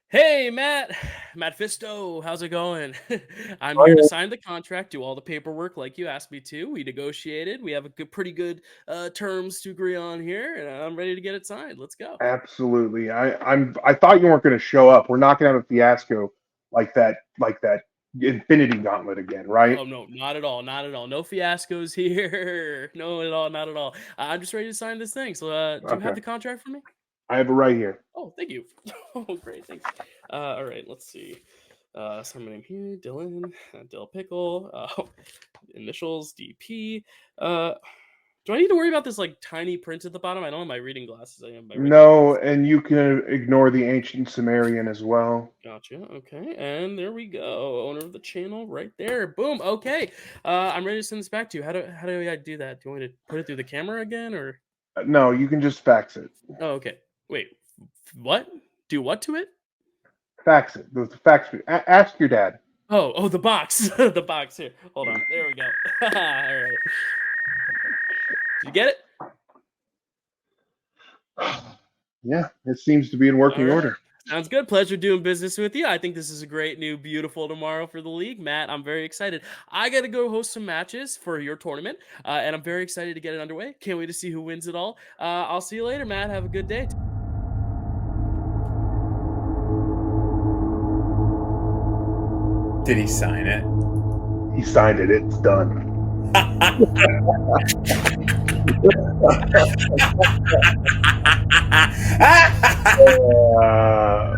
Hey, Matt. Matt Fisto, how's it going? I'm here to Oh, sign the contract, do all the paperwork like you asked me to. We negotiated. We have a pretty good terms to agree on here, and I'm ready to get it signed. Let's go. absolutely. I thought you weren't going to show up. We're not going to have a fiasco like that Infinity Gauntlet again, right? Oh no, not at all, not at all. No fiascos here. No, at all, not at all. I'm just ready to sign this thing. So, do you have Okay. the contract for me? I have it right here. Oh, thank you. Oh, great, thanks. All right, let's see. So my name here, Dylan, Dill Pickle. Initials DP. Uh, do I need to worry about this like tiny print at the bottom? I don't have my reading glasses. I have my regular No, glasses. and you can ignore the ancient Sumerian as well. Gotcha. Okay, and there we go. Owner of the channel, right there. Boom. Okay. I'm ready to send this back to you. How do I do that? Do you want me to put it through the camera again, or? No, you can just fax it. Oh, okay. Wait. What? Do what to it? Fax it. The fax. Ask your dad. Oh, the box. The box here. Hold on. There we go. All right. Did you get it? Yeah, it seems to be in All working right. order. Sounds good. Pleasure doing business with you. I think this is a great new beautiful tomorrow for the league. Matt, I'm very excited. I got to go host some matches for your tournament, and I'm very excited to get it underway. Can't wait to see who wins it all. I'll see you later, Matt. Have a good day. Did he sign it? He signed it. It's done. Uh,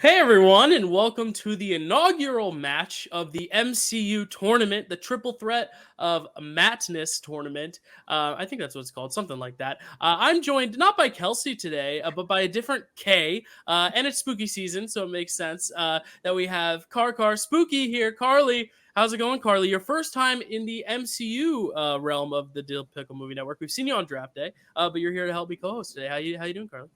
Hey everyone, and welcome to the inaugural match of the MCU tournament, the Triple Threat of Mattness tournament. I think that's what it's called, something like that. I'm joined not by Kelsey today, but by a different K, and it's spooky season, so it makes sense that we have Car Spooky here. Carly, how's it going, Carly? Your first time in the MCU realm of the Dill Pickle Movie Network. We've seen you on draft day, but you're here to help me co-host today. How you doing, Carly?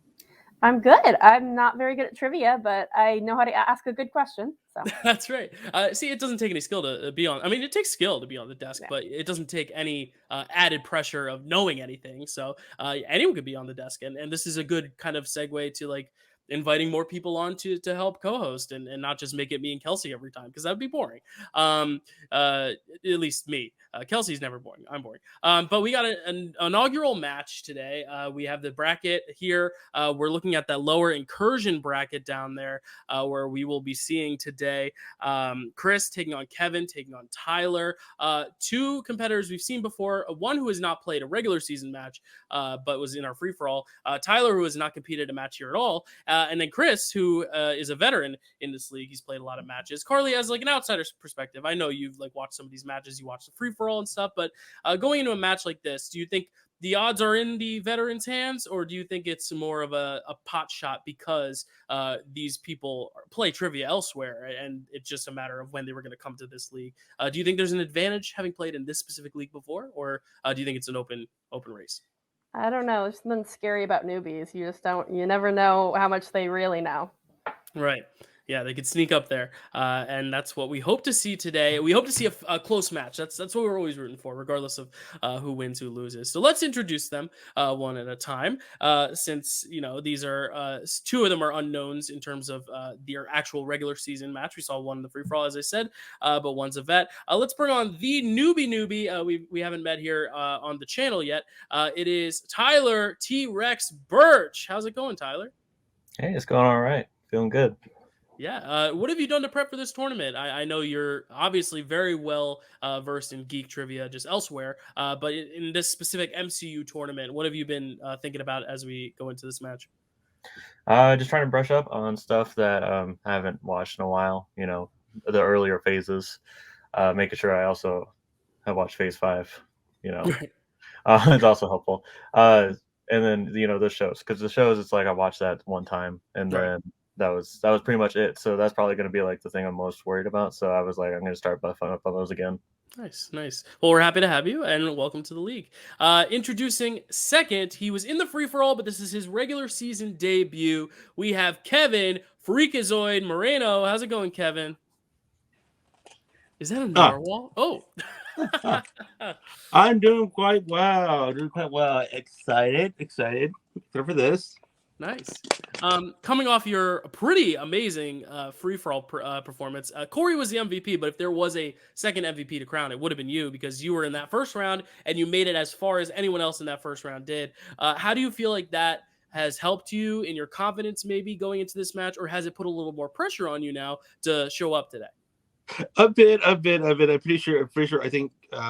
I'm good. I'm not very good at trivia, but I know how to ask a good question. So That's right. See, it doesn't take any skill to be on. I mean, it takes skill to be on the desk, yeah. but it doesn't take any added pressure of knowing anything. So anyone could be on the desk, and this is a good kind of segue to like inviting more people on to help co-host and not just make it me and Kelsey every time because that would be boring. Um, at least me. Kelsey's never boring. I'm boring. But we got an inaugural match today. We have the bracket here. We're looking at that lower incursion bracket down there where we will be seeing today Chris taking on Kevin, taking on Tyler. Two competitors we've seen before. One who has not played a regular season match, but was in our free for all. Tyler, who has not competed a match here at all. And then Chris, who is a veteran in this league. He's played a lot of matches. Carly, as like an outsider's perspective, I know you've like watched some of these matches. You watch the free for all and stuff, but going into a match like this, do you think the odds are in the veterans' hands, or do you think it's more of a pot shot because these people play trivia elsewhere, and it's just a matter of when they were going to come to this league? Do you think there's an advantage having played in this specific league before, or do you think it's an open race? I don't know. There's something scary about newbies. You just don't. You never know how much they really know. Right. Yeah, they could sneak up there, and that's what we hope to see today. We hope to see a close match. That's what we're always rooting for, regardless of who wins, who loses. So let's introduce them one at a time. Since these are two of them are unknowns in terms of their actual regular season match. We saw one in the free for all, as I said, but one's a vet. Let's bring on the newbie. We haven't met here on the channel yet. It is Tyler T Rex Burch. How's it going, Tyler? Hey, it's going all right. Feeling good. Yeah. What have you done to prep for this tournament? I know you're obviously very well versed in geek trivia just elsewhere, but in this specific MCU tournament, what have you been thinking about as we go into this match? Just trying to brush up on stuff that I haven't watched in a while. The earlier phases. Making sure I also have watched Phase 5. It's also helpful. And then the shows, because the shows, it's like I watched that one time, and then that was pretty much it. So that's probably going to be like the thing I'm most worried about. So I was like, I'm going to start buffing up on those again. Nice. Well, we're happy to have you, and welcome to the league. Introducing second, he was in the free-for-all, but this is his regular season debut. We have Kevin, Freakazoid, Moreno. How's it going, Kevin? Is that a narwhal? Oh. I'm doing quite well. Excited for this. Nice. Coming off your pretty amazing free-for-all performance, Corey was the MVP, but if there was a second MVP to crown, it would have been you because you were in that first round and you made it as far as anyone else in that first round did. How do you feel like that has helped you in your confidence maybe going into this match, or has it put a little more pressure on you now to show up today? A bit. I'm pretty sure. I think when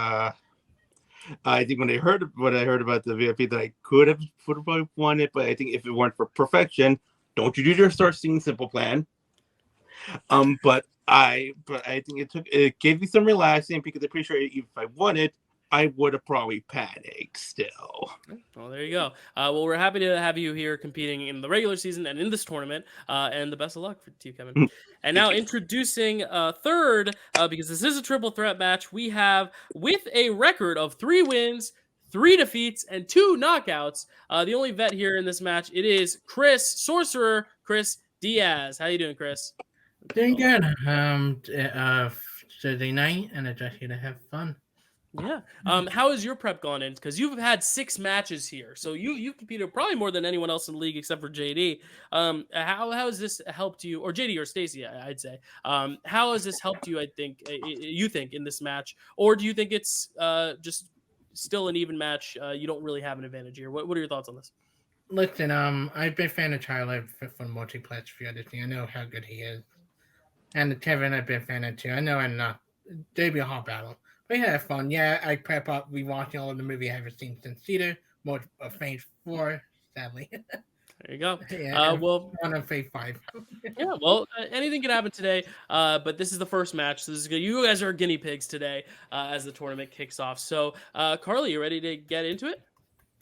I heard about the VIP that I could have probably won it, but I think if it weren't for perfection, don't you just start seeing Simple Plan. But I think it gave me some relaxing because I'm pretty sure if I won it, I would have probably panicked still. Well, there you go. Well, we're happy to have you here competing in the regular season and in this tournament. And the best of luck to you, Kevin. And now introducing third, because this is a triple threat match, we have, with a record of 3 wins, 3 defeats, and 2 knockouts, the only vet here in this match, it is Chris Sorcerer, Chris Diaz. How you doing, Chris? Doing good. Thursday night, and I just here to have fun. Yeah. How has your prep gone in? Because you've had 6 matches here, so you've competed probably more than anyone else in the league except for JD. How has this helped you, or JD or Stacy? I'd say. How has this helped you? You think in this match, or do you think it's just still an even match? You don't really have an advantage here. What are your thoughts on this? Listen, I've been a fan of Tyler from Multi Threat of Mattness. I know how good he is, and Kevin, I've been a fan of too. I know I'm not. There'd be a hot battle. We had fun. Yeah, I prep up rewatching all of the movie I haven't seen since theater. More of Phase 4, sadly. There you go. Yeah, well, one of Phase 5. Yeah, well, anything can happen today. But this is the first match. So this is good. You guys are guinea pigs today as the tournament kicks off. So, Carly, you ready to get into it?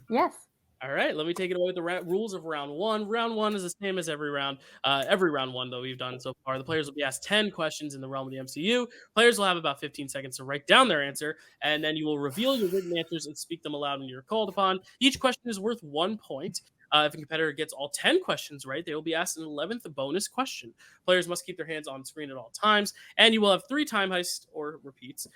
Yes. All right, let me take it away with the rules of round 1. Round 1 is the same as every round. Every round 1, though, we've done so far. The players will be asked 10 questions in the realm of the MCU. Players will have about 15 seconds to write down their answer, and then you will reveal your written answers and speak them aloud when you're called upon. Each question is worth 1 point. If a competitor gets all 10 questions right, they will be asked an 11th bonus question. Players must keep their hands on screen at all times, and you will have 3 time heists or repeats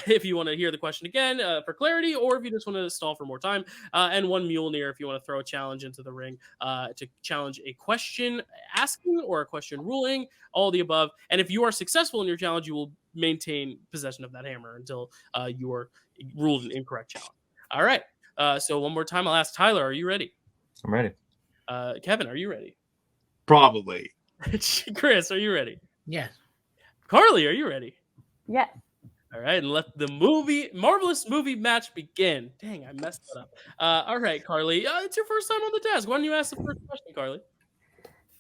if you want to hear the question again for clarity, or if you just want to stall for more time, and 1 Mjolnir if you want to throw a challenge into the ring to challenge a question asking or a question ruling, all the above. And if you are successful in your challenge, you will maintain possession of that hammer until you are ruled an incorrect challenge. All right. So one more time, I'll ask Tyler, are you ready? I'm ready. Kevin, are you ready? Probably. Chris, are you ready? Yes. Carly, are you ready? Yes. All right, and let the marvelous movie match begin. Dang, I messed that up. All right, Carly, it's your first time on the desk. Why don't you ask the first question, Carly?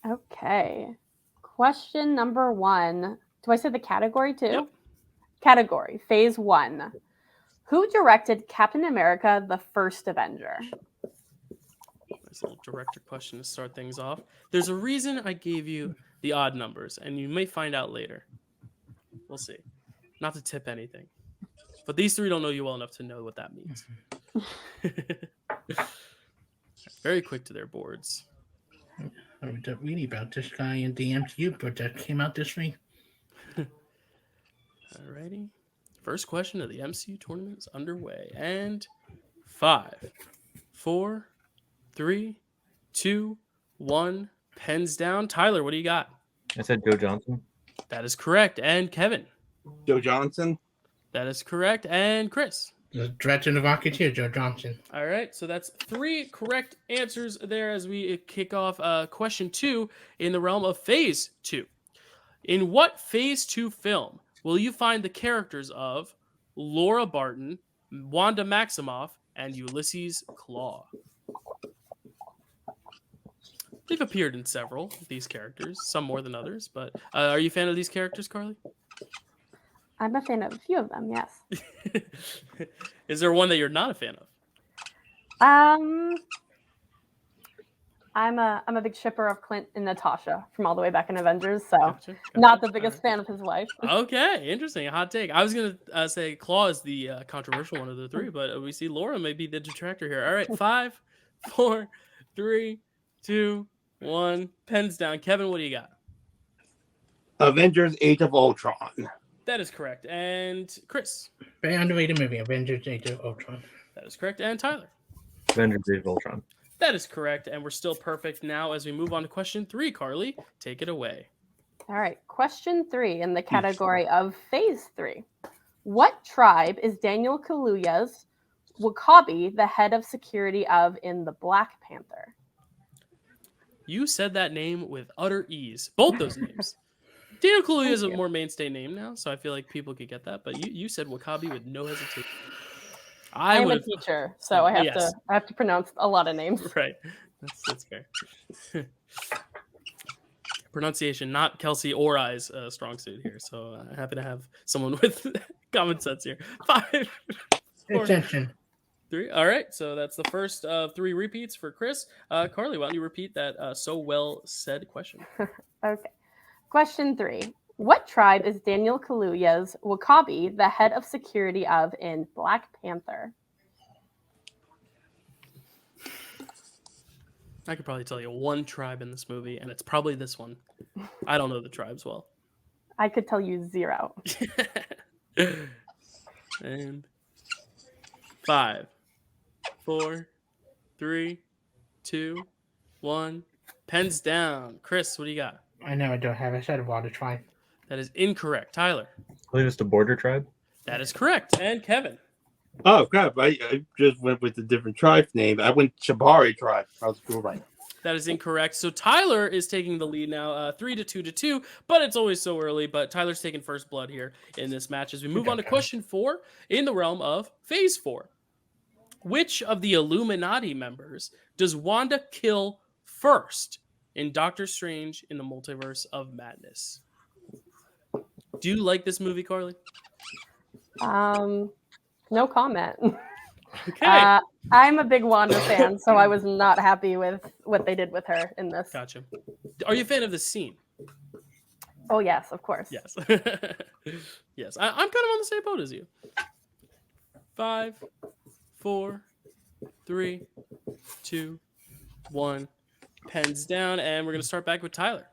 Okay. Question number 1. Do I say the category too? Yep. Category, Phase 1. Who directed Captain America: The First Avenger? Nice little director question to start things off. There's a reason I gave you the odd numbers, and you may find out later. We'll see. Not to tip anything. But these 3 don't know you well enough to know what that means. Very quick to their boards. I was reading about this guy in the MCU project came out this week. Alrighty. First question of the MCU tournament is underway. And 5, 4, 3, 2, 1. Pens down. Tyler, what do you got? I said Joe Johnson. That is correct. And Kevin? Joe Johnson. That is correct. And Chris? The director of Rocketeer, Joe Johnson. All right. So that's 3 correct answers there as we kick off question 2 in the realm of Phase 2. In what Phase 2 film will you find the characters of Laura Barton, Wanda Maximoff, and Ulysses Claw? They've appeared in several of these characters, some more than others, but are you a fan of these characters, Carly? I'm a fan of a few of them, yes. Is there one that you're not a fan of? I'm a big shipper of Clint and Natasha from all the way back in Avengers, so Gotcha, not the gotcha. biggest fan of his wife. Okay, interesting. A hot take. I was gonna say Claw is the controversial one of the three, but we see Laura may be the detractor here. All right, 5, 4, 3, 2, 1. Pens down. Kevin, what do you got? Avengers: Age of Ultron. That is correct. And Chris, Very underrated movie, Avengers: Age of Ultron. that is correct. And Tyler, Avengers: Age of Ultron. that is correct. And we're still perfect now as we move on to question 3. Carly, take it away. All right, question 3 in the category of Phase 3. What tribe is Daniel Kaluuya's W'Kabi the head of security of in the Black Panther? You said that name with utter ease. Both those names. Daniel Kaluuya is a Thank you. more mainstay name now, so I feel like people could get that. But you said W'Kabi with no hesitation. I am a would've- teacher, so I Yes. have to pronounce a lot of names. Right. That's fair. Pronunciation, not Kelsey or I's strong suit here. So I'm happy to have someone with common sense here. 5, 4, Attention. 3. All right. So that's the first of 3 repeats for Chris. Carly, why don't you repeat that so well said question? Okay. Question 3. What tribe is Daniel Kaluuya's W'Kabi the head of security of in Black Panther? I could probably tell you one tribe in this movie, and it's probably this one. I don't know the tribes well. I could tell you 0. And 5, 4, 3, 2, 1. Pens down. Chris, what do you got? I know I don't have. I said water tribe. That is incorrect. Tyler, I believe it's the Border Tribe. that is correct. And Kevin, Oh crap! I just went with a different tribe name. I went Shabari tribe. I was cool right. that is incorrect. So Tyler is taking the lead now, 3-2, but it's always so early. But Tyler's taking first blood here in this match as we move on to question 4 in the realm of Phase 4. Which of the Illuminati members does Wanda kill first in Doctor Strange in the Multiverse of Madness? Do you like this movie, Carly? No comment. Okay. I'm a big Wanda fan, so I was not happy with what they did with her in this. Gotcha. Are you a fan of this scene? Oh, yes, of course. Yes. Yes. I'm kind of on the same boat as you. 5, 4, 3, 2, 1. Pens down, and we're going to start back with Tyler.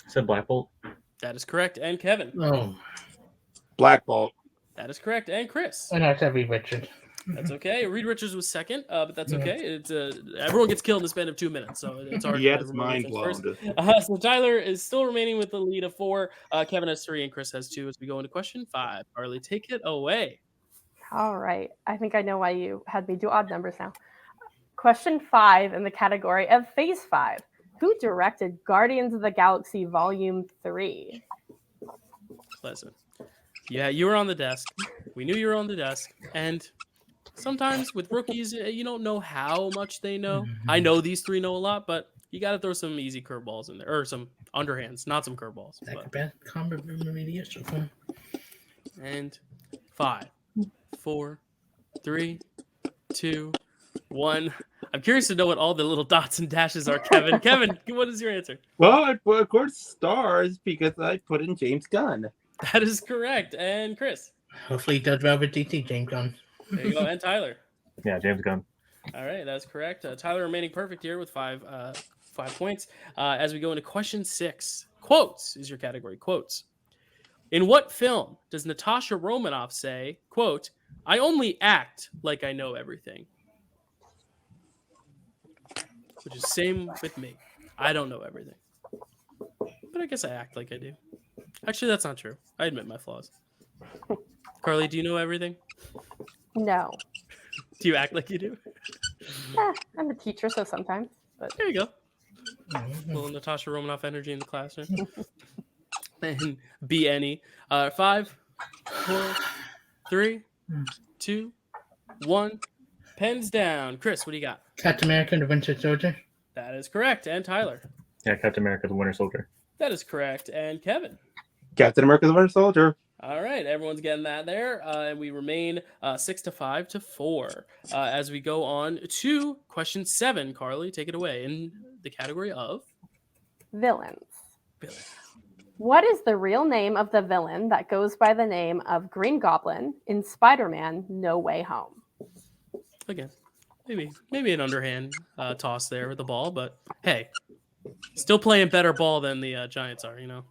I said Black Bolt. That is correct. And Kevin. Oh, Black Bolt. That is correct. And Chris. I know I said Reed Richards. That's okay. Reed Richards was second, but that's okay. It's everyone gets killed in the span of 2 minutes, so it's hard. Yeah, to it's remember mind things blown. first. So Tyler is still remaining with the lead of 4. Kevin has 3, and Chris has 2. As we go into question 5, Carly, take it away. All right. I think I know why you had me do odd numbers now. Question 5 in the category of Phase 5. Who directed Guardians of the Galaxy Volume 3? Listen, yeah, you were on the desk. We knew you were on the desk, and sometimes with rookies, you don't know how much they know. I know these 3 know a lot, but you got to throw some easy curveballs in there, or some underhands, not some curveballs. Like But- the best combat media so far. And 5, 4, 3, 2, 1. I'm curious to know what all the little dots and dashes are, Kevin. Kevin, what is your answer? Well, of course, stars because I put in James Gunn. That is correct. And Chris. Hopefully he does well with DC, James Gunn. There you go. And Tyler. Yeah, James Gunn. All right, that's correct. Tyler remaining perfect here with 5 points. As we go into question 6, quotes is your category. Quotes. In what film does Natasha Romanoff say, quote, "I only act like I know everything"? Which is same with me. I don't know everything. But I guess I act like I do. Actually, that's not true. I admit my flaws. Carly, do you know everything? No. Do you act like you do? I'm a teacher, so sometimes. But There you go. Little Natasha Romanoff energy in the classroom. And be any. 5, 4, 3, 2, 1. Pens down. Chris, what do you got? Captain America and the Winter Soldier. That is correct. And Tyler. Yeah, Captain America: The Winter Soldier. That is correct. And Kevin. Captain America: The Winter Soldier. All right, everyone's getting that there, and we remain 6-5 to 4 as we go on to question 7. Carly, take it away. In the category of Villains. villains. What is the real name of the villain that goes by the name of Green Goblin in Spider-Man No Way Home? Again, maybe an underhand toss there with the ball, but hey, still playing better ball than the Giants are, you know.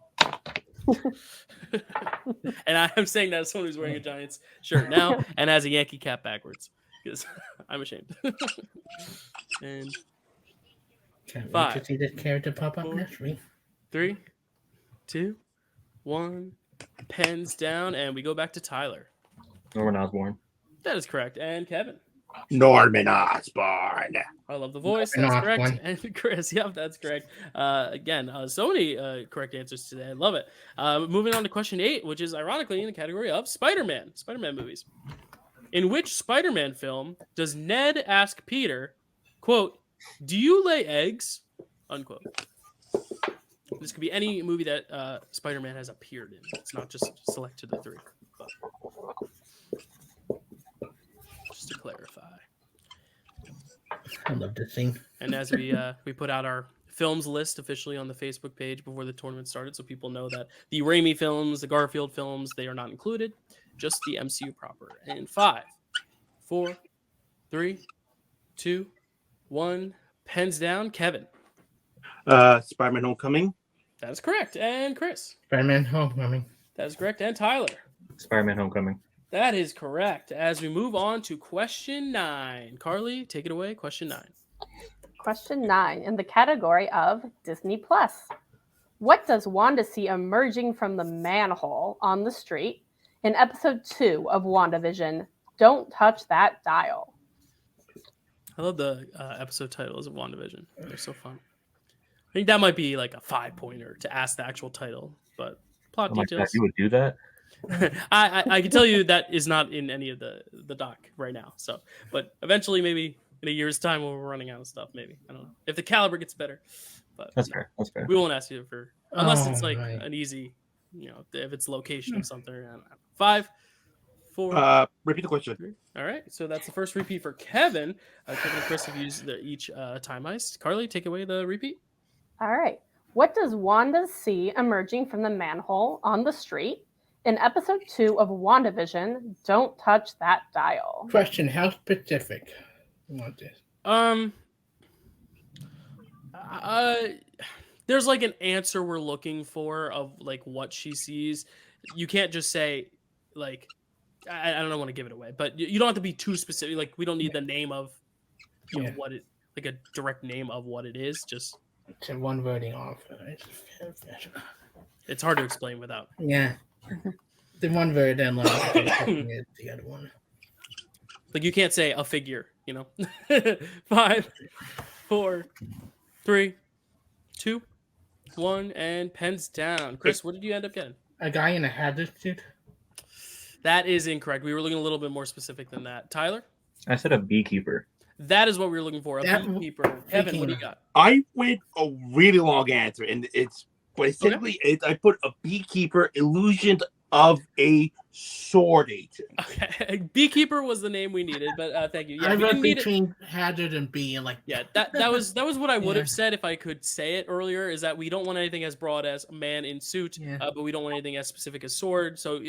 And I'm saying that as someone who's wearing a Giants shirt now and has a Yankee cap backwards because I'm ashamed. And Can't wait 5, to see this character pop up 4, next week. 3, 2, 1. Pens down, and we go back to Tyler. Norman Osborn. That is correct. And Kevin. Norman Osborn. I love the voice. Norman That's correct. Osborn. And Chris, yep, that's correct. Again, so many correct answers today. I love it. Moving on to question 8, which is ironically in the category of Spider-Man movies. In which Spider-Man film does Ned ask Peter, quote, "Do you lay eggs?" unquote. This could be any movie that Spider-Man has appeared in. It's not just select to the 3. But just to clarify. I love this scene. And as we put out our films list officially on the Facebook page before the tournament started, so people know that the Raimi films, the Garfield films, they are not included, just the MCU proper. And 5, 4, 3, 2, 1. Pens down. Kevin. Spider-Man Homecoming. That is correct. And Chris. Spider-Man Homecoming. That is correct. And Tyler. Spider-Man Homecoming. That is correct. As we move on to question 9. Carly, take it away. Question 9. Question 9 in the category of Disney Plus. What does Wanda see emerging from the manhole on the street in episode 2 of WandaVision? Don't touch that dial. I love the episode titles of WandaVision. They're so fun. I think that might be like a 5-pointer to ask the actual title, but plot Oh my God, details. you would do that? I can tell you that is not in any of the doc right now. So, but eventually, maybe in a year's time, when we're running out of stuff, maybe I don't know if the caliber gets better. But That's fair. That's fair. we won't ask you for unless it's Oh, like right. an easy, if it's location of something. I don't know. 5, 4. Repeat the question. 3. All right, so that's the first repeat for Kevin. Kevin and Chris have used each time heist. Carly, take away the repeat. All right. What does Wanda see emerging from the manhole on the street in episode 2 of WandaVision? Don't touch that dial. Question: how specific you want this? There's like an answer we're looking for of like what she sees. You can't just say like I don't want to give it away, but you don't have to be too specific. Like we don't need the name of Yeah. what it like a direct name of what it is. Just It's a one wording off. it's hard to explain without. Yeah. The one word and like the other one. Like you can't say a figure, 5, 4, 3, 2, 1, and pens down. Chris, what did you end up getting? A guy in a hazard suit. That is incorrect. We were looking a little bit more specific than that. Tyler? I said a beekeeper. That is what we were looking for. A beekeeper. Kevin, what do you got? I went a really long answer, and but essentially I put a beekeeper illusioned of a sword agent. Okay, beekeeper was the name we needed, but thank you. Yeah, I we wrote didn't need it. between hazard and bee, and like Yeah, that was what I would Yeah. have said if I could say it earlier. Is that we don't want anything as broad as man in suit, Yeah. but we don't want anything as specific as sword. So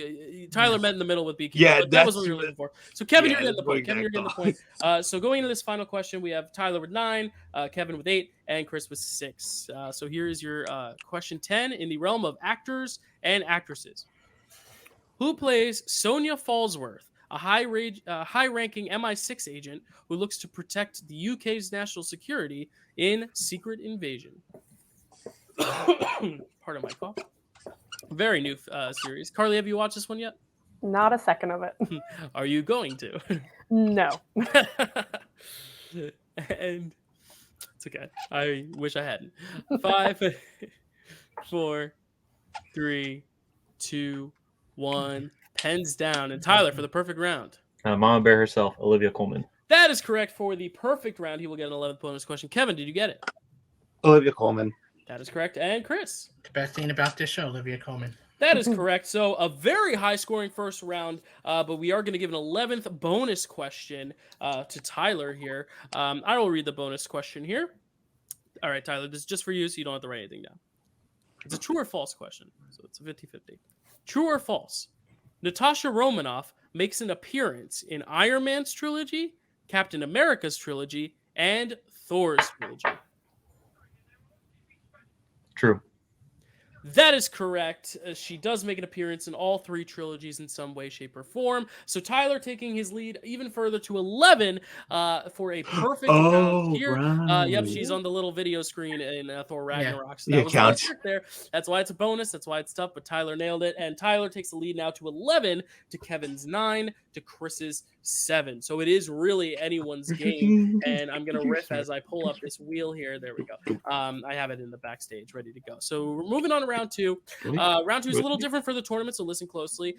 Tyler met in the middle with beekeeper. Yeah, but that was what that's- we were looking for. So Kevin, yeah, you're getting the that's what point. Kevin, you're getting the point. So going into this final question, we have Tyler with 9, Kevin with 8, and Chris with 6. So here is your question 10 in the realm of actors and actresses. Who plays Sonia Falsworth, a high-ranking MI6 agent who looks to protect the UK's national security in Secret Invasion? Pardon my cough. Very new series. Carly, have you watched this one yet? Not a second of it. Are you going to? No. And it's okay. I wish I hadn't. 5, 4, 3, 2, 1. Pens down. And Tyler for the perfect round. Mama Bear herself, Olivia Colman. That is correct for the perfect round. He will get an 11th bonus question. Kevin, did you get it? Olivia Colman. That is correct. And Chris? the best thing about this show, Olivia Colman. That is correct. So a very high-scoring first round, but we are going to give an 11th bonus question to Tyler here. I will read the bonus question here. All right, Tyler, this is just for you, so you don't have to write anything down. It's a true or false question, so it's a 50-50. True or false? Natasha Romanoff makes an appearance in Iron Man's trilogy, Captain America's trilogy, and Thor's trilogy. True. That is correct. She does make an appearance in all 3 trilogies in some way, shape, or form. So Tyler taking his lead even further to 11 for a perfect round here. Yep, she's on the little video screen in Thor Ragnarok. So that was a trick there. That's why it's a bonus. That's why it's tough, but Tyler nailed it. And Tyler takes the lead now to 11, to Kevin's 9, to Chris's 7. So it is really anyone's game. And I'm going to riff as I pull up this wheel here. There we go. I have it in the backstage ready to go. So we're moving on to round 2. Round 2 is a little different for the tournament, so listen closely.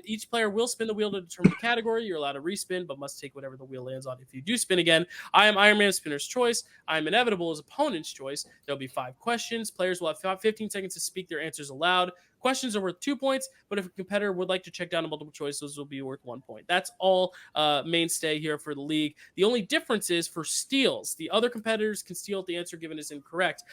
Each player will spin the wheel to determine the category. You're allowed to respin, but must take whatever the wheel lands on. If you do spin again, I am Iron Man, spinner's choice. I am inevitable as opponent's choice. There'll be 5 questions. Players will have 15 seconds to speak their answers aloud. Questions are worth 2 points, but if a competitor would like to check down a multiple choice, those will be worth 1 point. That's all mainstay here for the league. The only difference is for steals. The other competitors can steal if the answer given is incorrect.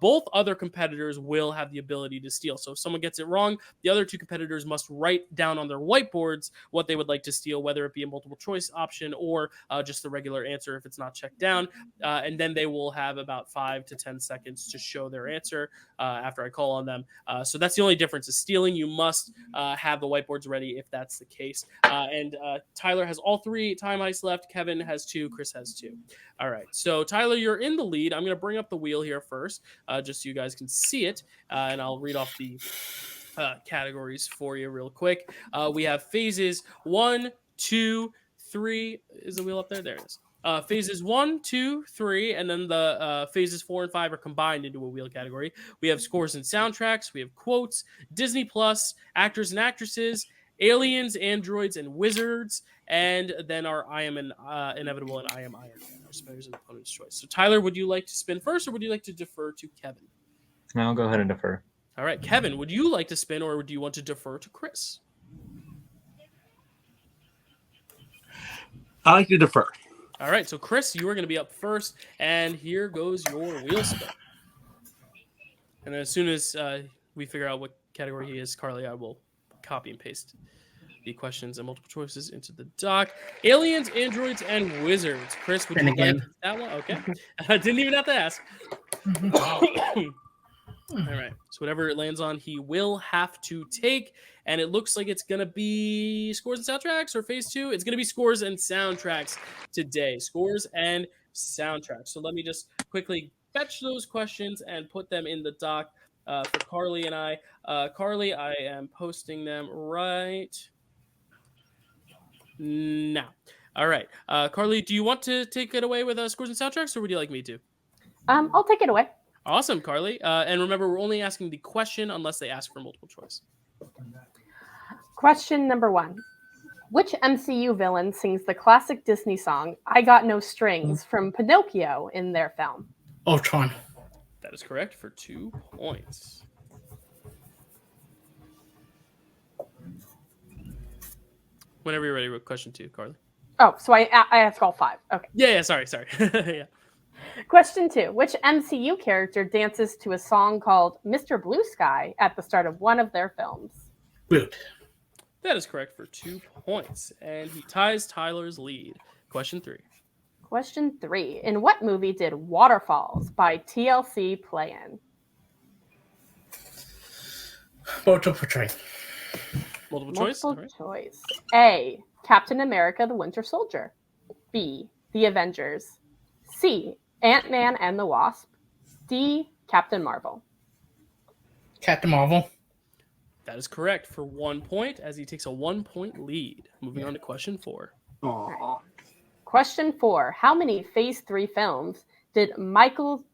Both other competitors will have the ability to steal. So if someone gets it wrong, the other 2 competitors must write down on their whiteboards what they would like to steal, whether it be a multiple choice option or just the regular answer if it's not checked down. And then they will have about 5 to 10 seconds to show their answer after I call on them. So that's the only difference. Is stealing, you must have the whiteboards ready if that's the case. And Tyler has all 3 time ice left. Kevin has 2. Chris has 2. All right. So Tyler, you're in the lead. I'm going to bring up the wheel here first, just so you guys can see it, and I'll read off the categories for you real quick. We have phases 1, 2, 3. Is the wheel up there? There it is. Phases 1, 2, 3, and then the phases 4 and 5 are combined into a wheel category. We have scores and soundtracks. We have quotes, Disney Plus, actors and actresses, aliens, androids, and wizards, and then our I am inevitable and I am Iron Man, our spinners and opponent's choice. So Tyler, would you like to spin first, or would you like to defer to Kevin? I'll go ahead and defer. All right, Kevin, would you like to spin, or do you want to defer to Chris? I like to defer. All right, so Chris, you are going to be up first, and here goes your wheel spin. And as soon as we figure out what category he is, Carly, I will copy and paste the questions and multiple choices into the doc. Aliens, androids, and wizards. Chris, would you like that one? Okay. I didn't even have to ask. All right. So whatever it lands on, he will have to take. And it looks like it's going to be scores and soundtracks or phase 2. It's going to be scores and soundtracks today. Scores and soundtracks. So let me just quickly fetch those questions and put them in the doc for Carly and I. Carly, I am posting them right now. All right. Carly, do you want to take it away with scores and soundtracks, or would you like me to? I'll take it away. Awesome, Carly. And remember, we're only asking the question unless they ask for multiple choice. Question number 1. Which MCU villain sings the classic Disney song, I Got No Strings, from Pinocchio in their film? Ultron. That is correct for 2 points. Whenever you're ready with question 2, Carly. Oh, so I ask all 5. Okay. Yeah, sorry. yeah. Question 2. Which MCU character dances to a song called Mr. Blue Sky at the start of one of their films? Groot. That is correct for 2 points. And he ties Tyler's lead. Question 3. Question 3. In what movie did Waterfalls by TLC play in? Multiple choice. Multiple choice? Multiple choice. A. Captain America the Winter Soldier. B. The Avengers. C. Ant-Man and the Wasp. D. Captain Marvel. Captain Marvel. That is correct for 1 point, as he takes a 1-point lead. Moving on to question 4. Aww. Question 4. How many Phase 3 films did Michael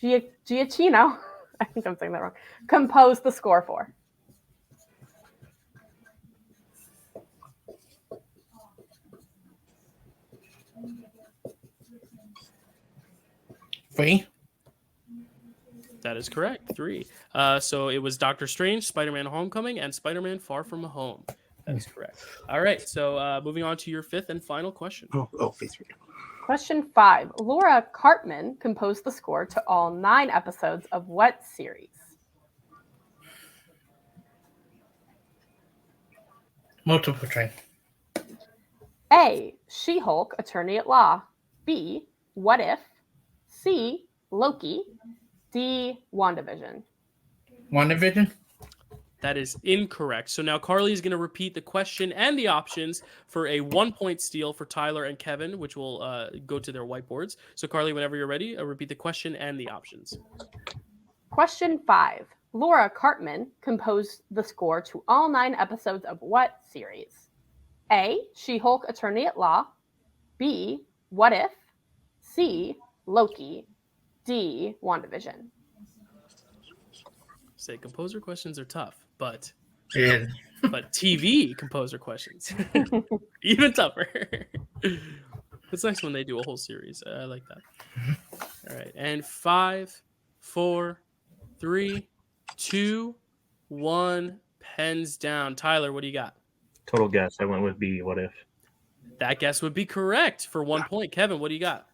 Giacchino, I think I'm saying that wrong, compose the score for? Three. That is correct. 3. So it was Doctor Strange, Spider-Man Homecoming, and Spider-Man Far From Home. That is correct. All right. So moving on to your 5th and final question. Oh, phase 3. Question 5. Laura Cartman composed the score to all 9 episodes of what series? Multiple choice. A. She-Hulk, Attorney at Law. B. What If? C. Loki. D. WandaVision. WandaVision? That is incorrect. So now Carly is going to repeat the question and the options for a 1-point steal for Tyler and Kevin, which will go to their whiteboards. So Carly, whenever you're ready, repeat the question and the options. Question 5. Laura Cartman composed the score to all 9 episodes of what series? A. She-Hulk, Attorney at Law. B. What If? C. Loki. D. WandaVision. Say composer questions are tough, but Yeah. TV composer questions even tougher. It's nice when they do a whole series. I like that. All right, and 5, 4, 3, 2, 1. Pens down. Tyler, what do you got? Total guess. I went with B. What if? That guess would be correct for 1 point. Kevin, what do you got?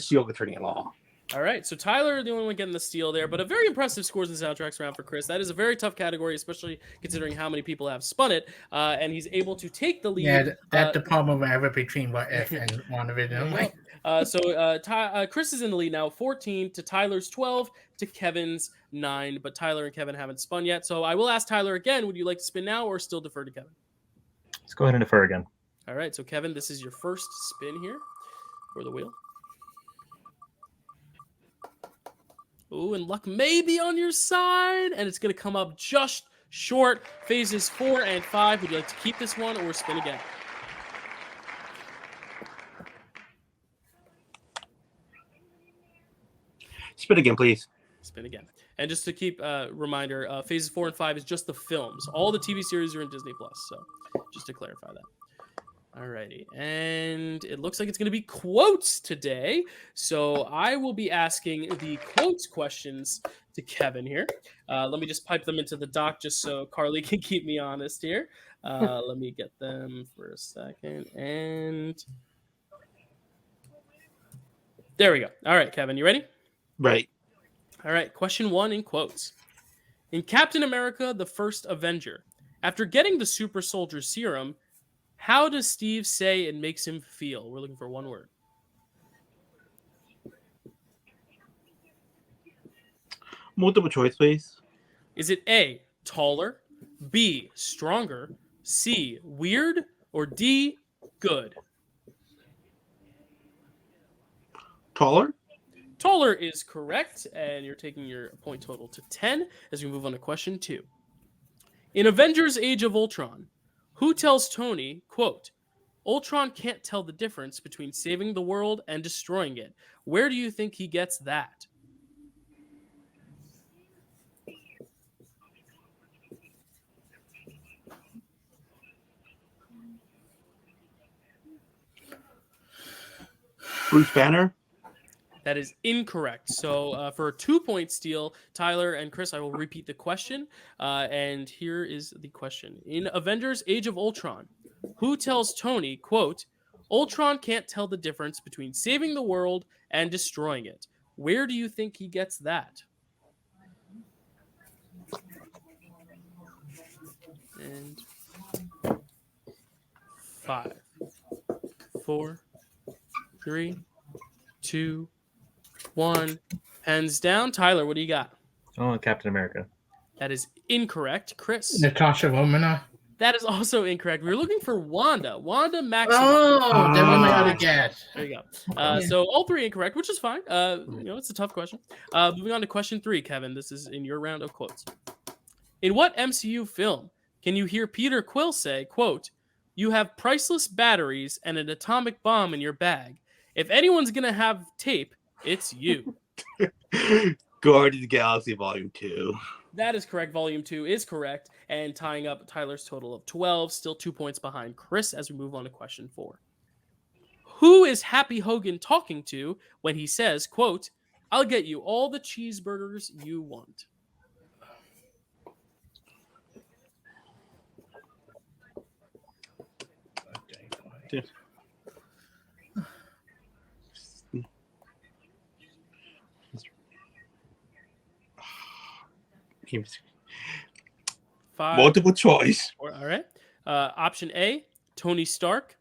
She-Hulk Attorney at Law. All right, so Tyler, the only one getting the steal there, but a very impressive scores and soundtracks round for Chris. That is a very tough category, especially considering how many people have spun it, and he's able to take the lead. Yeah, that's the problem whenever between What If and WandaVision. I'm like, Chris is in the lead now, 14 to Tyler's 12 to Kevin's 9, but Tyler and Kevin haven't spun yet. So I will ask Tyler again, would you like to spin now or still defer to Kevin? Let's go ahead and defer again. All right, so Kevin, this is your first spin here for the wheel. Ooh, and luck may be on your side, and it's going to come up just short. Phases 4 and 5. Would you like to keep this one or spin again? Spin again, please. Spin again. And just to keep a reminder, phases 4 and 5 is just the films. All the TV series are in Disney Plus. So just to clarify that. Alrighty, and it looks like it's going to be quotes today. So I will be asking the quotes questions to Kevin here. Let me just pipe them into the doc just so Carly can keep me honest here. Let me get them for a second. And there we go. All right, Kevin, you ready? Right. All right, question 1 in quotes. In Captain America, the First Avenger, after getting the super soldier serum, how does Steve say it makes him feel? We're looking for one word. Multiple choice, please. Is it A, taller, B, stronger, C, weird, or D, good? Taller? Taller is correct, and you're taking your point total to 10 as we move on to question 2. In Avengers Age of Ultron, who tells Tony, quote, Ultron can't tell the difference between saving the world and destroying it? Where do you think he gets that? Bruce Banner? That is incorrect. So for a 2-point steal, Tyler and Chris, I will repeat the question. And here is the question. In Avengers Age of Ultron, who tells Tony, quote, Ultron can't tell the difference between saving the world and destroying it? Where do you think he gets that? And 5, 4, 3, 2, 1. Pens down. Tyler, what do you got? Oh, Captain America. That is incorrect. Chris? Natasha Romanoff. That is also incorrect. We were looking for Wanda. Wanda Maximoff. Oh, that was my other guess. There you go. So all 3 incorrect, which is fine. It's a tough question. Moving on to question 3, Kevin. This is in your round of quotes. In what MCU film can you hear Peter Quill say, quote, you have priceless batteries and an atomic bomb in your bag. If anyone's going to have tape, it's you. Guardians of the Galaxy Volume 2. That is correct. Volume 2 is correct. And tying up Tyler's total of 12, still 2 points behind Chris as we move on to question 4. Who is Happy Hogan talking to when he says, quote, I'll get you all the cheeseburgers you want? 5. Multiple choice. All right. Option A, Tony Stark.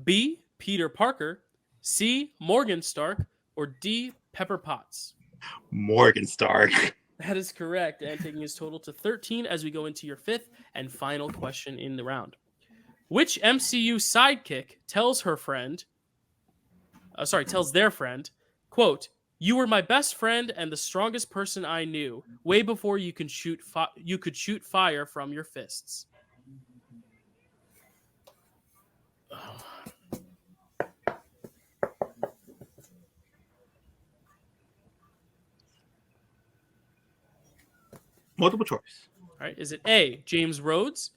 B, Peter Parker. C, Morgan Stark. Or D, Pepper Potts. Morgan Stark. That is correct. And taking his total to 13 as we go into your 5th and final question in the round. Which MCU sidekick tells their friend, quote, "You were my best friend and the strongest person I knew, way before you could shoot fire from your fists." Multiple choice. All right. Is it A, James Rhodes,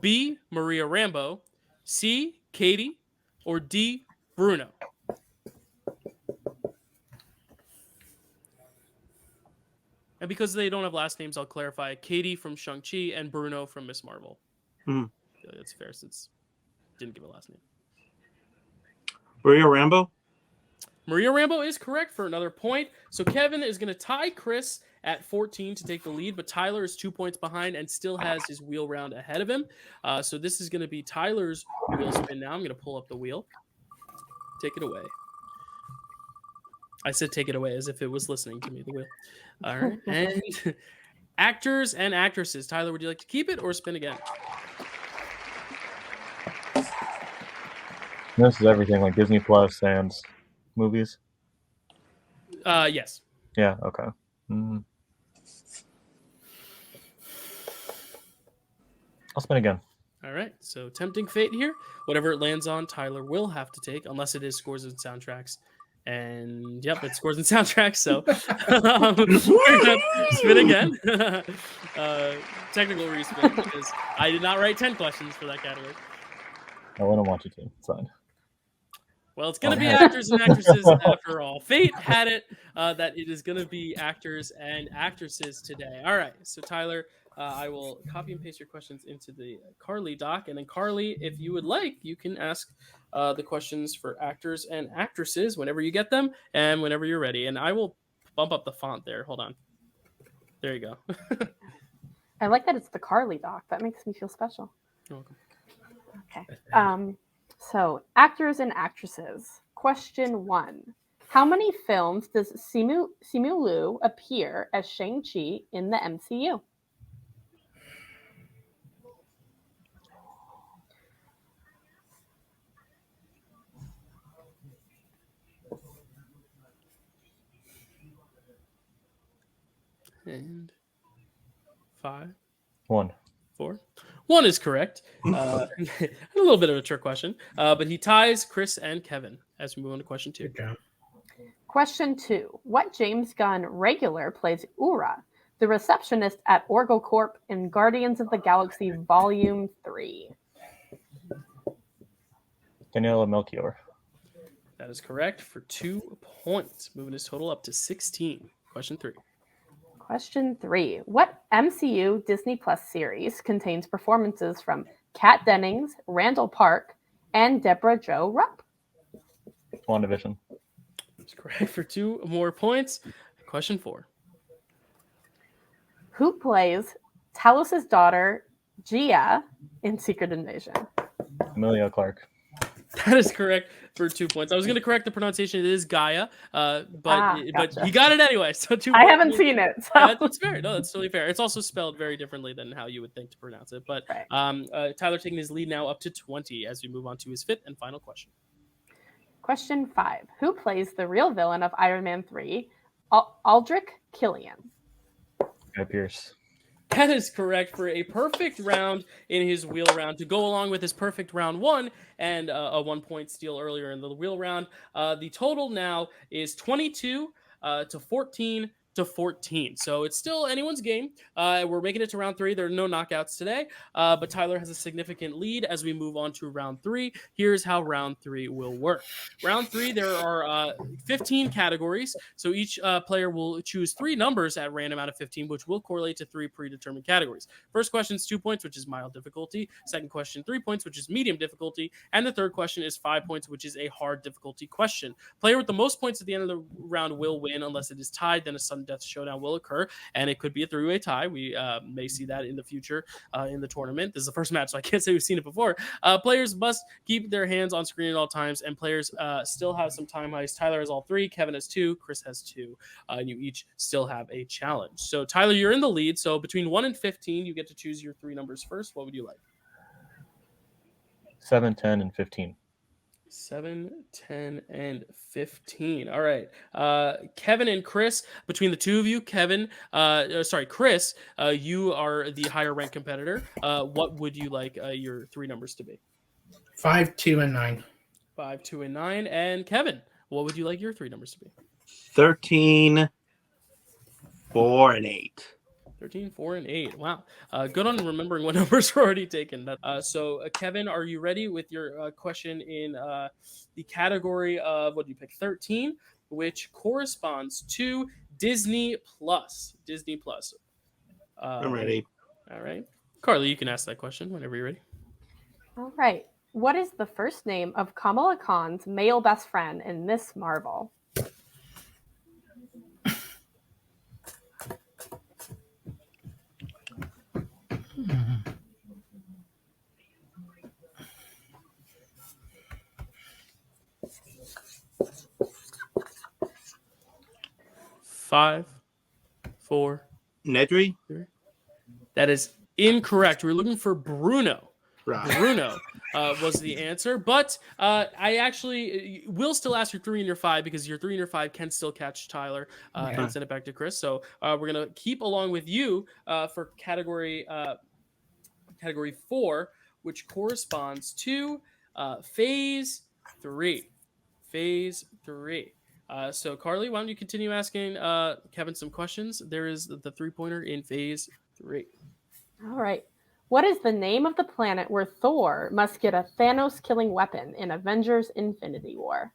B, Maria Rambeau, C, Katie, or D, Bruno? And because they don't have last names, I'll clarify. Katie from Shang-Chi and Bruno from Miss Marvel. Hmm. I feel like that's fair since didn't give a last name. Maria Rambeau. Maria Rambeau is correct for another point. So Kevin is going to tie Chris at 14 to take the lead, but Tyler is 2 points behind and still has his wheel round ahead of him. So this is going to be Tyler's wheel spin now. I'm going to pull up the wheel. Take it away. I said take it away as if it was listening to me, the wheel. All right. And actors and actresses. Tyler, would you like to keep it or spin again? This is everything like Disney Plus and movies. Yes. Yeah. Okay. Mm. I'll spin again. All right. So tempting fate here. Whatever it lands on, Tyler will have to take, unless it is scores and soundtracks. And yep, it scores and soundtracks. So spin again. Technical respin because I did not write 10 questions for that category. I wouldn't want you to. It's fine. Well, it's going to be actors and actresses after all. Fate had it that it is going to be actors and actresses today. All right. So, Tyler, I will copy and paste your questions into the Carly doc. And then, Carly, if you would like, you can ask the questions for actors and actresses whenever you get them and whenever you're ready. And I will bump up the font there. Hold on. There you go. I like that it's the Carly doc. That makes me feel special. You're welcome. Okay. So, actors and actresses. Question 1. How many films does Simu Liu appear as Shang-Chi in the MCU? And 5, 1. 4. 1 is correct. A little bit of a trick question, but he ties Chris and Kevin as we move on to question 2. Good job. Question 2. What James Gunn regular plays Ura, the receptionist at OrgoCorp in Guardians of the Galaxy Volume 3? Daniela Melchior. That is correct for 2 points, moving his total up to 16. Question 3. Question 3. What MCU Disney Plus series contains performances from Kat Dennings, Randall Park, and Deborah Jo Rupp? WandaVision. That's correct for 2 more points. Question 4. Who plays Talos' daughter, Gia, in Secret Invasion? Emilia Clarke. That is correct for 2 points. I was going to correct the pronunciation. It is Gaia, but gotcha. you got it anyway. So 2 I points. haven't seen it. So. That's fair. No, that's totally fair. It's also spelled very differently than how you would think to pronounce it. But Right. Tyler taking his lead now up to 20 as we move on to his 5th and final question. Question 5. Who plays the real villain of Iron Man 3, Aldrich Killian? Guy Pearce. That is correct for a perfect round in his wheel round to go along with his perfect round 1 and a 1 point steal earlier in the wheel round. The total now is 22 to 14 to 14. So it's still anyone's game. We're making it to round 3. There are no knockouts today, but Tyler has a significant lead as we move on to round 3. Here's how round 3 will work. Round 3, there are 15 categories. So each player will choose 3 numbers at random out of 15, which will correlate to 3 predetermined categories. First question is 2 points, which is mild difficulty. Second question, 3 points, which is medium difficulty. And the third question is 5 points, which is a hard difficulty question. Player with the most points at the end of the round will win unless it is tied, then a sudden death showdown will occur, and it could be a three-way tie. We may see that in the future in the tournament. This is the first match, so I can't say we've seen it before. Players must keep their hands on screen at all times, and players still have some time heist. Tyler has all 3, Kevin has 2, Chris has 2, and you each still have a challenge. So Tyler, you're in the lead. So between 1 and 15, you get to choose your 3 numbers first. What would you like? 7, 10, and 15. 7, 10, and 15. All right. Kevin and Chris, between the two of you, Chris, you are the higher ranked competitor. What would you like your 3 numbers to be? 5, 2, and 9. 5, 2, and 9. And Kevin, what would you like your 3 numbers to be? 13, 4, and 8. 13, 4, and 8. Wow. Good on remembering what numbers were already taken. So, Kevin, are you ready with your question in the category of, what do you pick, 13, which corresponds to Disney Plus. Disney Plus. I'm ready. All right. Carly, you can ask that question whenever you're ready. All right. What is the first name of Kamala Khan's male best friend in Miss Marvel? Five, 4. Nedry? That is incorrect. We're looking for Bruno. Right. Bruno was the answer, but I actually will still ask your 3 and your 5 because your 3 and your 5 can still catch Tyler and send it back to Chris. So we're gonna keep along with you for category 4, which corresponds to phase 3. Phase 3. So Carly, why don't you continue asking Kevin some questions? There is the 3-pointer in phase 3. All right. What is the name of the planet where Thor must get a Thanos-killing weapon in Avengers Infinity War?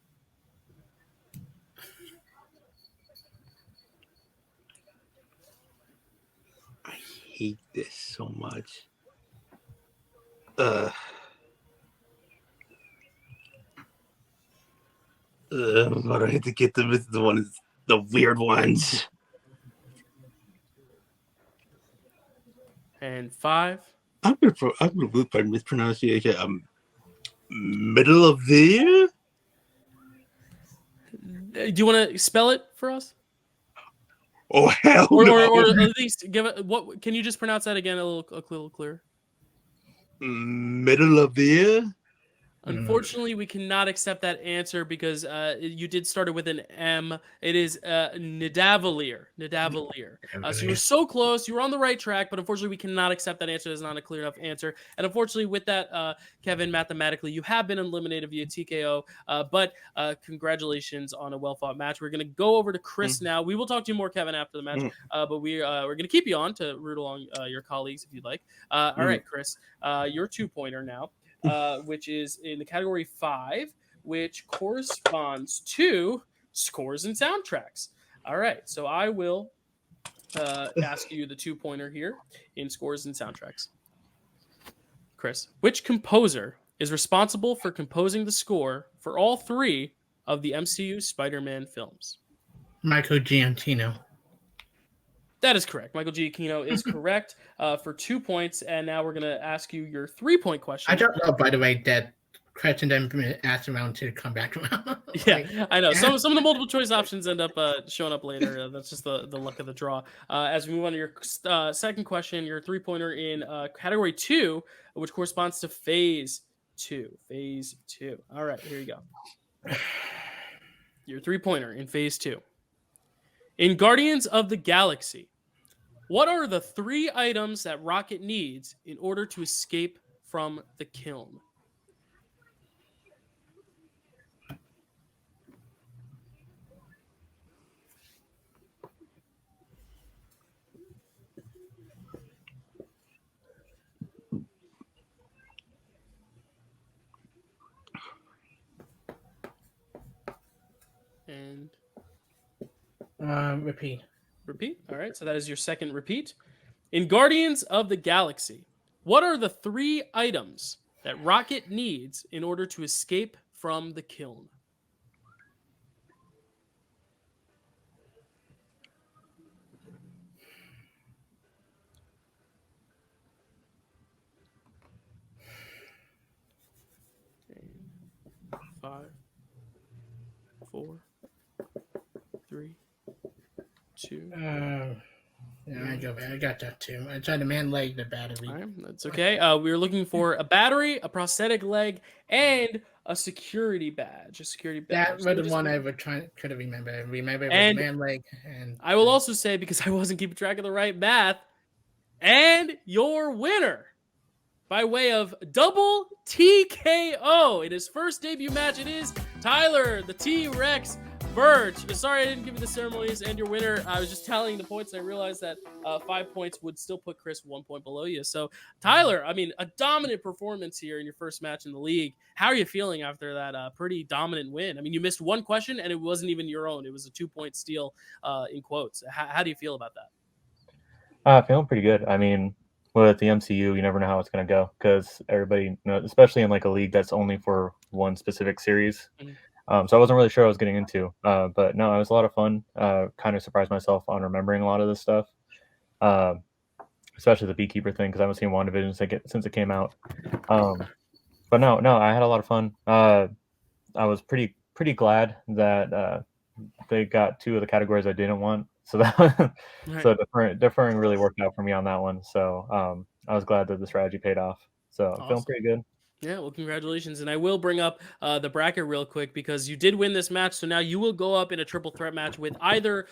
I hate this so much. But I have to get the weird ones. And 5. I'm gonna look by mispronunciation. Middle of the year? Do you want to spell it for us? Oh hell Or, no! or at least give it. What can you just pronounce that again a little clearer? Middle of the year? Unfortunately, we cannot accept that answer because you did start it with an M. It is Nidavellir. So you were so close. You were on the right track, but unfortunately, we cannot accept that answer. It's not a clear enough answer. And unfortunately, with that, Kevin, mathematically, you have been eliminated via TKO. But congratulations on a well-fought match. We're going to go over to Chris now. We will talk to you more, Kevin, after the match. But we're going to keep you on to root along your colleagues if you'd like. All right, Chris, your 2-pointer now. Which is in the category 5, which corresponds to scores and soundtracks. All right, so I will ask you the 2-pointer here in scores and soundtracks. Chris, which composer is responsible for composing the score for all 3 of the MCU Spider-Man films? Michael Giacchino. That is correct. Michael Giacchino is correct for 2 points. And now we're going to ask you your 3-point question. I don't know, by the way, that question then been asked around to come back around. Yeah, I know. Some of the multiple choice options end up showing up later. That's just the luck of the draw. As we move on to your second question, your 3-pointer in category 2, which corresponds to phase 2. Phase 2. All right, here you go. Your 3-pointer in phase 2. In Guardians of the Galaxy, what are the 3 items that Rocket needs in order to escape from the kiln? And Repeat. repeat. All right, so that is your second repeat. In Guardians of the Galaxy, what are the 3 items that Rocket needs in order to escape from the kiln? 5, 4, 3, 2. Yeah, I got that too. I tried to man leg the battery. All right, that's okay. We were looking for a battery, a prosthetic leg, and a security badge. A security badge. That was the one I would could have remembered. I remember it was And man leg. And I will also say, because I wasn't keeping track of the right math, and your winner by way of double TKO in his first debut match, it is Tyler the T-Rex Burch. Sorry I didn't give you the ceremonies and your winner. I was just tallying the points and I realized that 5 points would still put Chris 1 point below you. So Tyler, I mean, a dominant performance here in your first match in the league. How are you feeling after that pretty dominant win? I mean, you missed one question and it wasn't even your own. It was a 2-point steal in quotes. How do you feel about that? Feeling pretty good. I mean, with the MCU, you never know how it's going to go because everybody, especially in like a league that's only for one specific series. Mhm. So I wasn't really sure what I was getting into. But no, it was a lot of fun. Kind of surprised myself on remembering a lot of this stuff, especially the beekeeper thing because I haven't seen WandaVision since it came out. But no, I had a lot of fun. I was pretty glad that they got 2 of the categories I didn't want. So that Right. so deferring really worked out for me on that one. So I was glad that the strategy paid off. So Awesome. feeling pretty good. Yeah, well, congratulations. And I will bring up the bracket real quick because you did win this match. So now you will go up in a triple threat match with either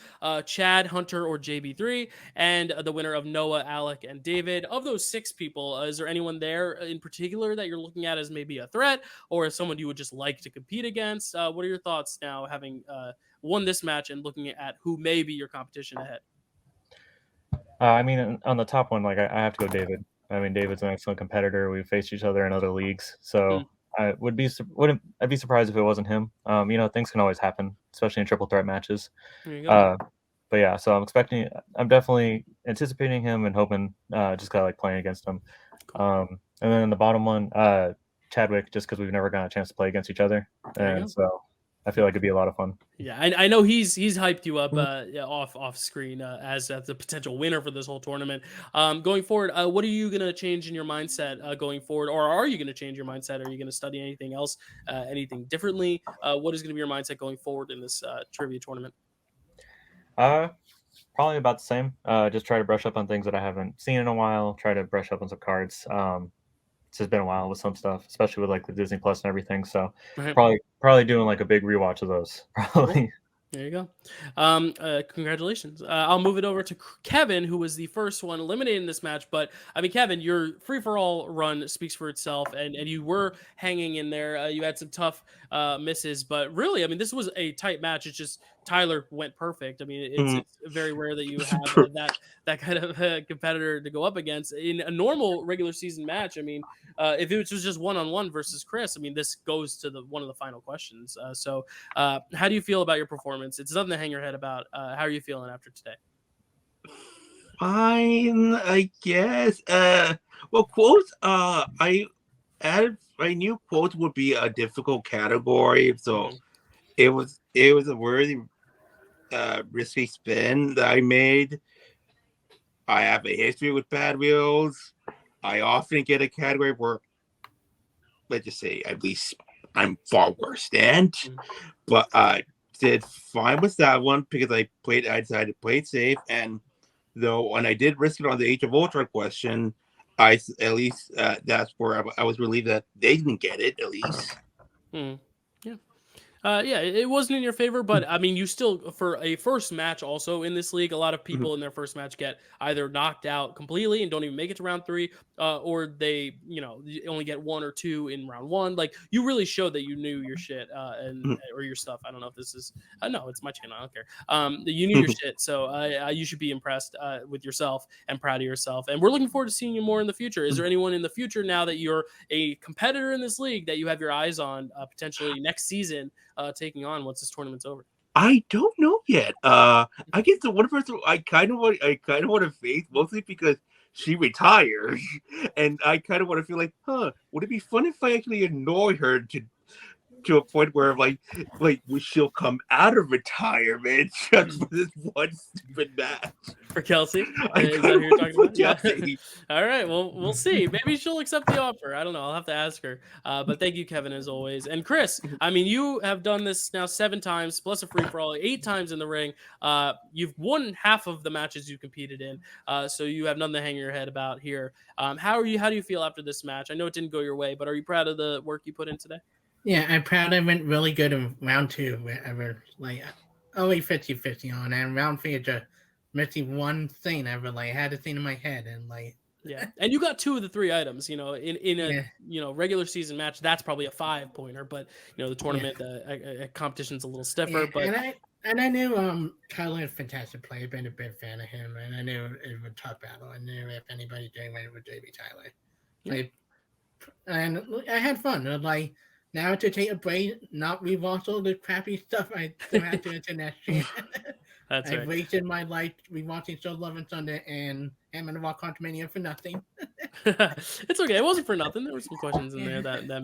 Chad, Hunter, or JB3, and the winner of Noah, Alec, and David. Of those 6 people, is there anyone there in particular that you're looking at as maybe a threat or as someone you would just like to compete against? What are your thoughts now having won this match and looking at who may be your competition ahead? I mean, on the top one, like I have to go David. I mean, David's an excellent competitor. We've faced each other in other leagues, so I'd be surprised if it wasn't him. Things can always happen, especially in triple threat matches. There you go. But yeah, so I'm definitely anticipating him and hoping just kind of like playing against him. And then the bottom one, Chadwick, just because we've never gotten a chance to play against each other, and so I feel like it'd be a lot of fun. Yeah, I know he's hyped you up off screen as the potential winner for this whole tournament. Going forward, what are you gonna change in your mindset going forward, or are you gonna change your mindset? Are you gonna study anything else, anything differently? What is gonna be your mindset going forward in this trivia tournament? Probably about the same. Just try to brush up on things that I haven't seen in a while. Try to brush up on some cards. It's just been a while with some stuff, especially with like the Disney Plus and everything. So Right. probably doing like a big rewatch of those. Probably. Cool. There you go. Congratulations. I'll move it over to Kevin, who was the first one eliminated in this match. But I mean, Kevin, your free for all run speaks for itself, and you were hanging in there. You had some tough misses, but really, I mean, this was a tight match. It's just Tyler went perfect. I mean, it's very rare that you have that kind of competitor to go up against in a normal regular season match. I mean, if it was just 1-on-1 versus Chris, I mean, this goes to one of the final questions. So how do you feel about your performance? It's nothing to hang your head about. How are you feeling after today? Fine, I guess. Well, quotes. I knew quotes would be a difficult category, so it was a worthy risky spin that I made. I have a history with bad wheels. I often get a category where, let's just say, at least I'm far worse than. But I did fine with that one because I decided to play it safe. And though when I did risk it on the Age of Ultron question, that's where I was relieved that they didn't get it, at least. Yeah, it wasn't in your favor, but I mean, you still, for a first match also in this league, a lot of people in their first match get either knocked out completely and don't even make it to round 3, or they, you only get 1 or 2 in round 1. Like, you really showed that you knew your shit or your stuff. I don't know if this is, no, it's my channel. I don't care. You knew your shit, so you should be impressed with yourself and proud of yourself. And we're looking forward to seeing you more in the future. Is there anyone in the future now that you're a competitor in this league that you have your eyes on potentially next season? Taking on once this tournament's over? I don't know yet. I guess the one person I kind of want to face, mostly because she retired, and I kind of want to feel like, would it be fun if I actually annoy her to a point where she'll come out of retirement just for this one stupid match. For Kelsey? I Is that who you're talking about? Yeah. Kelsey. All right. Well, we'll see. Maybe she'll accept the offer. I don't know. I'll have to ask her. But thank you, Kevin, as always. And Chris, I mean, you have done this now 7 times, plus a free-for-all, 8 times in the ring. You've won half of the matches you competed in, so you have nothing to hang your head about here. How do you feel after this match? I know it didn't go your way, but are you proud of the work you put in today? Yeah, I'm proud I went really good in round 2. Wherever, like, only 50-50 on, and round 3 just missing one thing. I had a thing in my head, and like. Yeah, and you got 2 of the 3 items. You know, in a regular season match, that's probably a 5-pointer. But the tournament competition's a little stiffer. But I knew Tyler was a fantastic player. I've been a big fan of him, and I knew it was a tough battle. I knew if anybody did win, it would be Tyler. And I had fun. Like now to take a break, not rewatch all the crappy stuff I had to into next year. That's right. I wasted my life rewatching So Love and Thunder and Hammon Rock Quantumania for nothing. It's okay. It wasn't for nothing. There were some questions in there that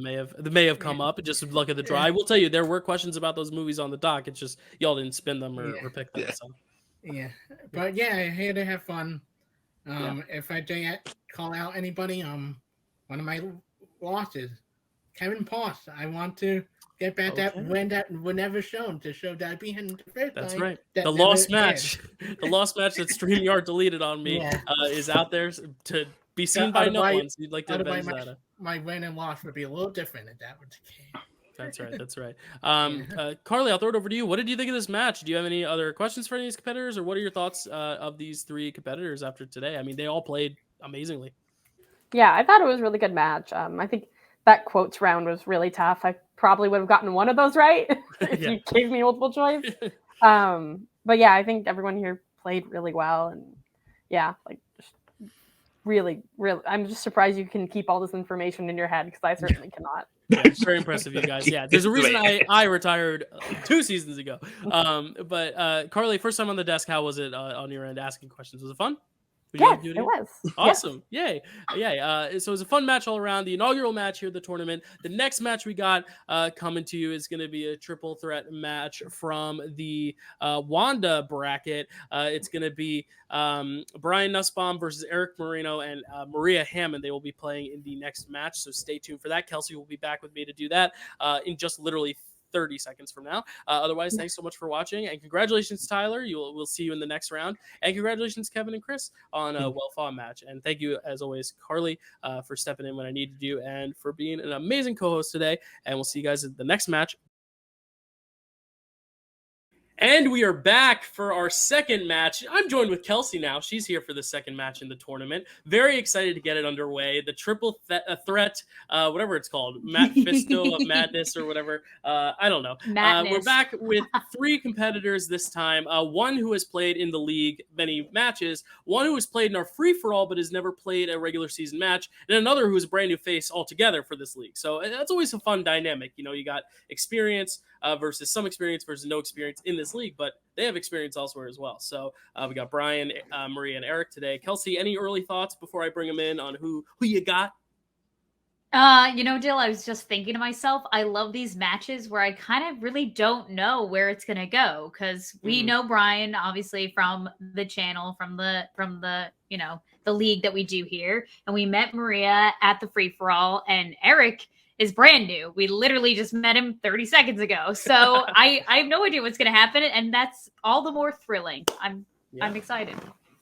may have come up. Just luck of the draw. I will tell you, there were questions about those movies on the dock. It's just y'all didn't spin them or pick them. So. Yeah, but I had to have fun. If I did call out anybody, one of my losses, Kevin Poss. I want to get back that win that was never shown to show that I beat him the first That's time. right. The lost match. The lost match that StreamYard deleted on me is out there to be seen by no one. So you'd like to avenge that. My win and loss would be a little different if that was the case. That's right. That's right. Carly, I'll throw it over to you. What did you think of this match? Do you have any other questions for any of these competitors, or what are your thoughts of these 3 competitors after today? I mean, they all played amazingly. Yeah, I thought it was a really good match. I think that quotes round was really tough. I probably would have gotten one of those right if you gave me multiple choice. But yeah, I think everyone here played really well, and just really, I'm just surprised you can keep all this information in your head because I certainly cannot. Yeah, it's very impressive, you guys. Yeah, there's a reason I retired 2 seasons ago. But Carly, first time on the desk, how was it on your end asking questions? Was it fun? Yes, it was. Awesome. Yay. So it was a fun match all around. The inaugural match here at the tournament. The next match we got coming to you is going to be a triple threat match from the Wanda bracket. It's going to be Brian Nussbaum versus Erick Moreno and Maria Hammon. They will be playing in the next match, so stay tuned for that. Kelsey will be back with me to do that in just literally 30 seconds from now. Otherwise, thanks so much for watching, and congratulations, Tyler. We'll see you in the next round, and congratulations, Kevin and Chris, on a well-fought match. And thank you, as always, Carly, for stepping in when I needed you and for being an amazing co-host today. And we'll see you guys at the next match. And we are back for our second match. I'm joined with Kelsey now. She's here for the second match in the tournament. Very excited to get it underway. The triple threat, whatever it's called, Fisto of Madness or whatever. I don't know. We're back with 3 competitors this time. One who has played in the league many matches, one who has played in our free-for-all but has never played a regular season match, and another who is a brand new face altogether for this league. So that's always a fun dynamic. You got experience versus some experience versus no experience in this league, but they have experience elsewhere as well. So we got Brian, Maria, and Eric today. Kelsey, any early thoughts before I bring them in on who you got? Dill, I was just thinking to myself, I love these matches where I kind of really don't know where it's gonna go, because we know Brian obviously from the channel, from the the league that we do here, and we met Maria at the free for all, and Eric is brand new. We literally just met him 30 seconds ago. So I have no idea what's going to happen. And that's all the more thrilling. I'm excited.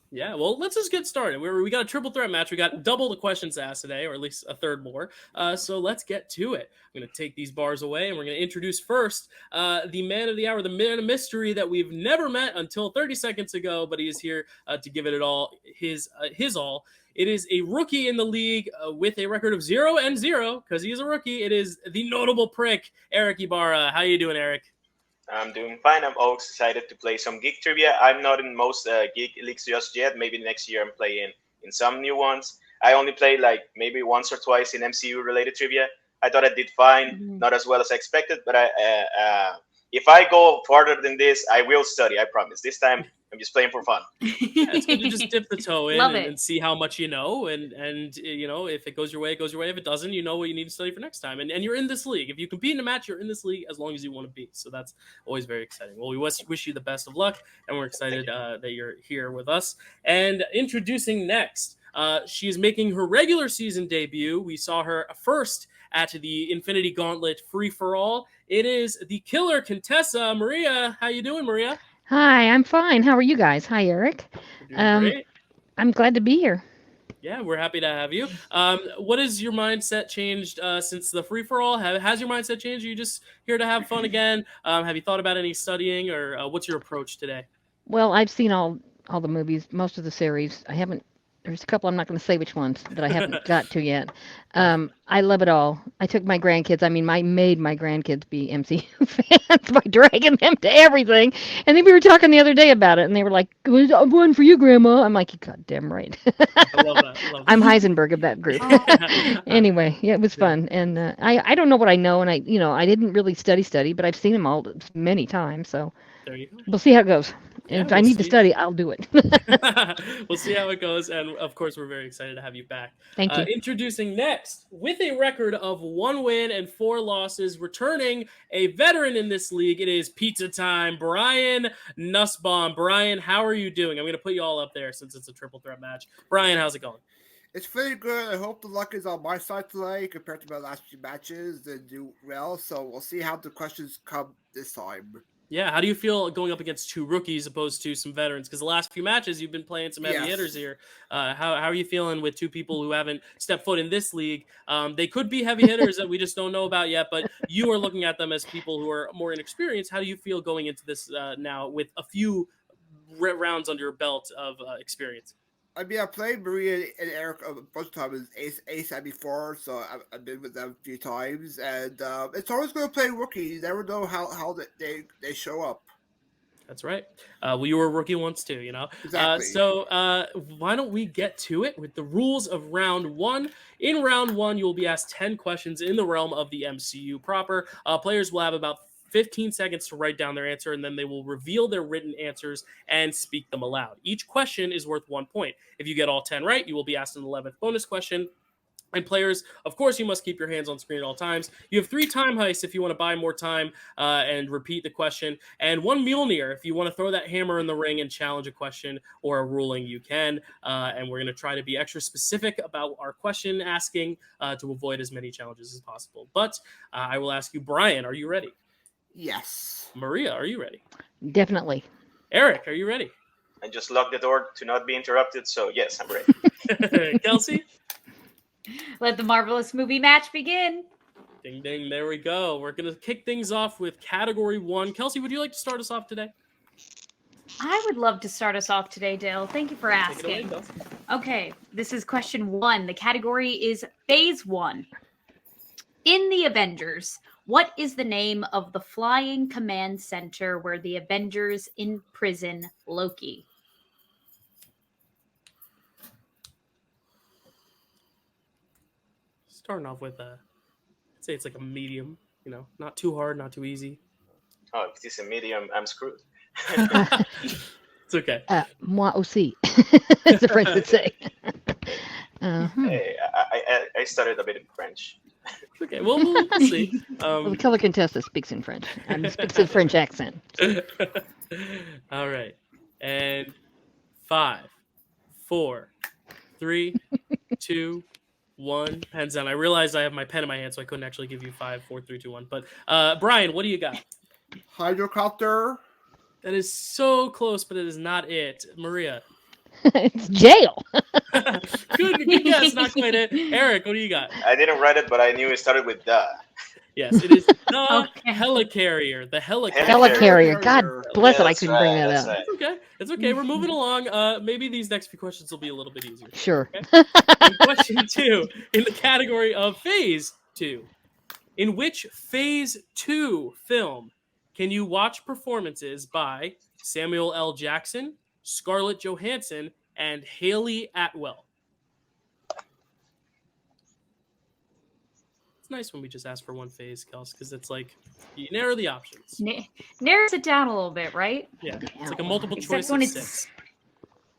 Yeah, well, let's just get started. We got a triple threat match. We got double the questions asked today, or at least a third more. So let's get to it. I'm going to take these bars away, and we're going to introduce first the man of the hour, the man of mystery that we've never met until 30 seconds ago, but he is here to give it all, his all. It is a rookie in the league with a record of 0-0 because he is a rookie. It is the notable prick, Erick Ibarra. How you doing, Eric? I'm doing fine. I'm always excited to play some geek trivia. I'm not in most geek leagues just yet. Maybe next year I'm playing in some new ones. I only played like maybe once or twice in MCU related trivia. I thought I did fine, not as well as I expected, but if I go farther than this, I will study. I promise. This time, I'm just playing for fun. Yeah, it's good to just dip the toe in Love and, it. and see how much you know, and you know, if it goes your way, it goes your way. If it doesn't, you know what you need to study for next time. And you're in this league. If you compete in a match, you're in this league as long as you want to be. So that's always very exciting. Well, we wish you the best of luck, and we're excited that you're here with us. And introducing next, she is making her regular season debut. We saw her first at the Infinity Gauntlet Free for All. It is the Killer Contessa. Maria, how you doing, Maria? Hi, I'm fine. How are you guys? Hi, Eric. We're doing great. I'm glad to be here. Yeah, we're happy to have you. What has your mindset changed since the free for all? Has your mindset changed? Are you just here to have fun again? Have you thought about any studying, or what's your approach today? Well, I've seen all the movies, most of the series. I haven't. There's a couple I'm not going to say which ones that I haven't got to yet. I love it all. I took my grandkids. I made my grandkids be MCU fans by dragging them to everything. And then we were talking the other day about it, and they were like, "One for you, Grandma." I'm like, "You goddamn right." I love that. I'm Heisenberg of that group. Anyway, yeah, it was fun, and I don't know what I know, and I didn't really study, but I've seen them all many times, so There you go. we'll see how it goes. Yeah, If I we'll need to see. study, I'll do it. We'll see how it goes, and of course, we're very excited to have you back. Thank you. Introducing next, with a record of 1 win and 4 losses, returning a veteran in this league, it is pizza time. Brian Nussbaum. Brian, how are you doing? I'm going to put you all up there since it's a triple threat match. Brian, how's it going? It's pretty good. I hope the luck is on my side today compared to my last few matches. They do well, so we'll see how the questions come this time. Yeah, how do you feel going up against 2 rookies opposed to some veterans? Because the last few matches you've been playing some heavy hitters here. How are you feeling with 2 people who haven't stepped foot in this league? They could be heavy hitters that we just don't know about yet, but you are looking at them as people who are more inexperienced. How do you feel going into this now with a few rounds under your belt of experience? I mean, I played Maria and Eric a bunch of times ASAP before, so I've been with them a few times, and it's always going to play rookie. You never know how they show up. That's right. Well, you were a rookie once too, you know. Exactly. So why don't we get to it with the rules of round 1? In round 1, you will be asked 10 questions in the realm of the MCU proper. Players will have about 15 seconds to write down their answer, and then they will reveal their written answers and speak them aloud. Each question is worth 1 point. If you get all 10 right, you will be asked an 11th bonus question. And players, of course, you must keep your hands on screen at all times. You have 3 time heists if you want to buy more time and repeat the question, and 1 Mjolnir if you want to throw that hammer in the ring and challenge a question or a ruling, you can. And we're going to try to be extra specific about our question asking to avoid as many challenges as possible. But I will ask you, Brian, are you ready? Yes. Maria, are you ready? Definitely. Eric, are you ready? I just locked the door to not be interrupted, so yes, I'm ready. Kelsey? Let the marvelous movie match begin. Ding, ding, there we go. We're going to kick things off with category 1. Kelsey, would you like to start us off today? I would love to start us off today, Dale. Thank you for Take it away, asking. Kelsey. Okay, this is question 1. The category is Phase 1. In the Avengers, what is the name of the flying command center where the Avengers imprison Loki? Starting off with I'd say it's like a medium, you know, not too hard, not too easy. Oh, if this is a medium, I'm screwed. It's okay. Moi aussi, as the French would say. Hey, I studied a bit in French. Okay, well, we'll see. Well, the Killer Contessa speaks in French. Speaks a French accent. All right. And 5, 4, 3, 2, 1. Pens down. I realized I have my pen in my hand, so I couldn't actually give you 5, 4, 3, 2, 1. But Brian, what do you got? Hydrocopter. That is so close, but it is not it. Maria. It's jail. Good guess, not quite it. Eric, what do you got? I didn't write it, but I knew it started with "the." Yes, it is the Okay. helicarrier. The helicarrier. Helicarrier. God bless it. I that's couldn't bring right, that that's up. right. It's okay. It's okay. We're moving along. Maybe these next few questions will be a little bit easier. Sure. Okay? Question 2 in the category of Phase 2. In which Phase 2 film can you watch performances by Samuel L. Jackson, Scarlett Johansson, and Haley Atwell? It's nice when we just ask for one phase, Kels, because it's like you narrow the options. Narrows it down a little bit, right? Yeah, it's like a multiple Except choice when of it's 6.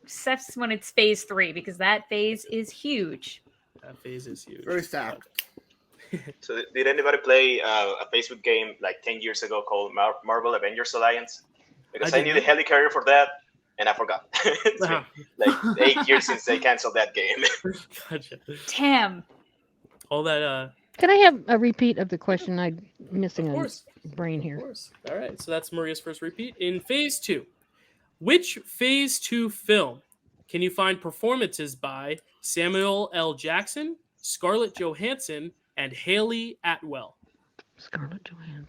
except when it's phase 3, because that phase is huge. That phase is huge. Very stacked. So did anybody play a Facebook game like 10 years ago called Marvel Avengers Alliance? Because I needed a helicarrier for that, and I forgot. It's been like 8 years since they canceled that game. Gotcha. Damn. All that. Can I have a repeat of the question? I'm missing Of a course. brain here. Of course. All right. So that's Maria's first repeat. In phase 2, which phase 2 film can you find performances by Samuel L. Jackson, Scarlett Johansson, and Haley Atwell? Scarlett Johansson.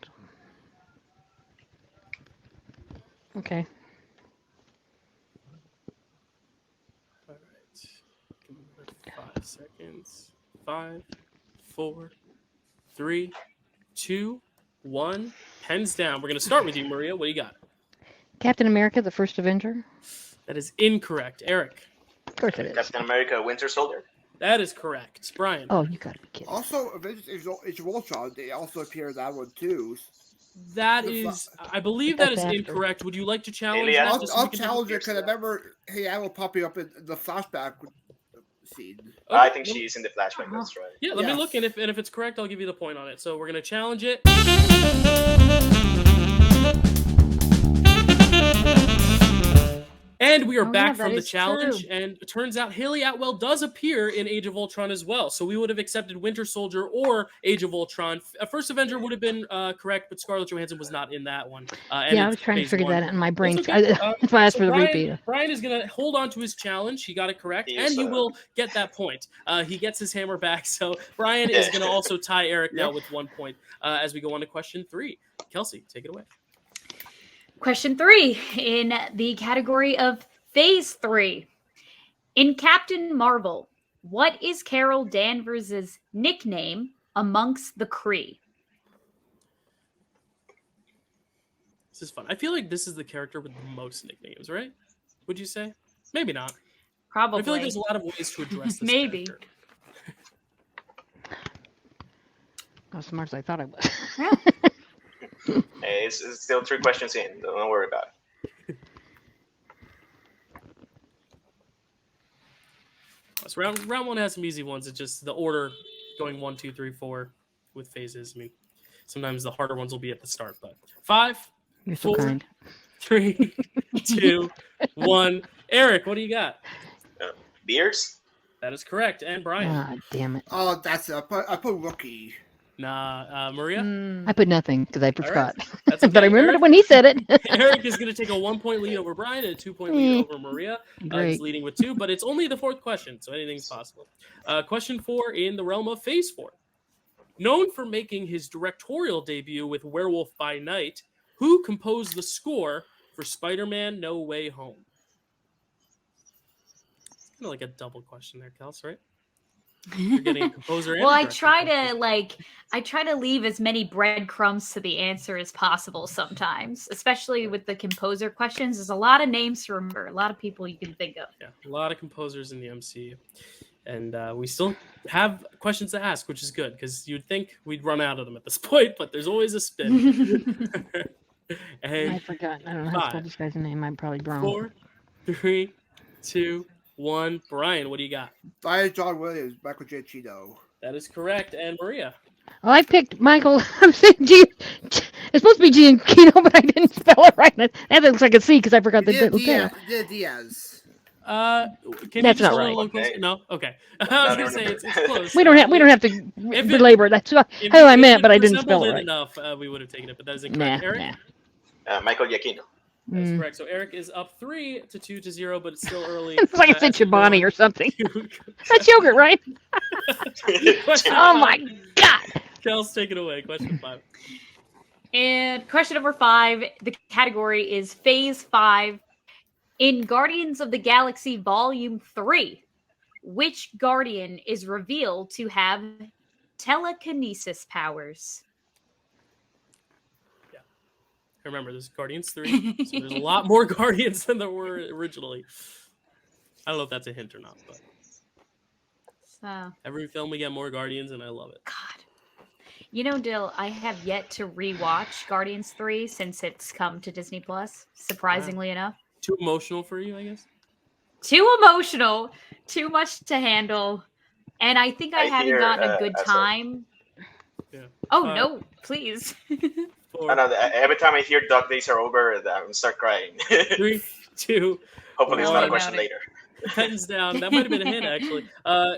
Okay. All right. Give me another 5 seconds. 5, 4, 3, 2, 1. Pens down. We're going to start with you, Maria. What do you got? Captain America, the first Avenger? That is incorrect. Eric? Of course it is. Captain America Winter Soldier. That is correct. Brian? Oh, you gotta be kidding. Also, Avengers Age of Ultron, they also appear in that one too. That is, I believe that is incorrect. Would you like to challenge that? I'll challenge it because I remember I will popping up in the flashback scene. Okay. I think she's in the flashback. That's right. Yeah, let me look, and if it's correct, I'll give you the point on it. So we're gonna challenge it. And we are back from the challenge, and it turns out Haley Atwell does appear in Age of Ultron as well. So we would have accepted Winter Soldier or Age of Ultron. First Avenger would have been correct, but Scarlett Johansson was not in that one. Yeah, I was trying to figure that out in my brain. Okay. That's why I asked for the repeat. Brian is going to hold on to his challenge. He got it correct, and he will get that point. He gets his hammer back. So Brian is going to also tie Eric now with 1 point as we go on to question 3. Kelsey, take it away. Question 3 in the category of phase 3. In Captain Marvel, what is Carol Danvers' nickname amongst the Kree? This is fun. I feel like this is the character with the most nicknames, right? Would you say? Maybe not. Probably. I feel like there's a lot of ways to address this. Maybe. Character. Not as smart as I thought I was. Yeah. Hey, it's still 3 questions in. Don't worry about it. So round 1 has some easy ones. It's just the order going 1, 2, 3, 4 with phases. I mean, sometimes the harder ones will be at the start, but 5, You're so 4, kind. 3, 2, 1. Eric, what do you got? Beers? That is correct. And Brian? Ah, damn it. Oh, that's it. I put rookie. Nah, Maria? I put nothing because I forgot. That's okay. But I remembered it when he said it. Eric is going to take a 1-point lead over Brian and a 2-point lead over Maria. Great. He's leading with 2, but it's only the 4th question, so anything's possible. Question 4 in the realm of phase 4. Known for making his directorial debut with Werewolf by Night, who composed the score for Spider-Man No Way Home? It's kind of like a double question there, Kels, right? You're getting a composer and Well, a I try director. to leave as many breadcrumbs to the answer as possible sometimes, especially with the composer questions. There's a lot of names to remember, a lot of people you can think of. Yeah, a lot of composers in the MCU. And we still have questions to ask, which is good, because you'd think we'd run out of them at this point, but there's always a spin. And I forgot. I don't know how to spell 5, this guy's name. I'm probably wrong. 4, 3, 2, 1. Brian, what do you got? By John Williams, Michael Giacchino. That is correct. And Maria? Oh, I picked Michael. I'm saying it's supposed to be Gianchino, but I didn't spell it right. That looks like a C because I forgot the Diaz. Diaz. Can That's you just not hold it right. a little closer? No? Okay. I was going to say it's close. We don't have to belabor it. That's what I meant, but I didn't spell it right. Enough, we would have taken it, but that is incorrect. Eric? Michael Giacchino. That's correct. So Eric is up 3-2-0, but it's still early. It's like it's Chobani or something. That's yogurt, right? Oh my God. Kels, take it away. Question 5. And question number 5, the category is phase 5. In Guardians of the Galaxy Volume 3, which Guardian is revealed to have telekinesis powers? Remember, there's Guardians 3, so there's a lot more Guardians than there were originally. I don't know if that's a hint or not, but So, every film we get more Guardians, and I love it. God. You know, Dill, I have yet to rewatch Guardians 3 since it's come to Disney Plus, surprisingly enough. Too emotional for you, I guess? Too emotional, too much to handle, and I think I haven't gotten a good time. Yeah. Oh, no, please. I know, every time I hear Dog Days Are Over, I start crying. 3, 2. Hopefully it's not a question about it. later. Pens down. That might have been a hint, actually.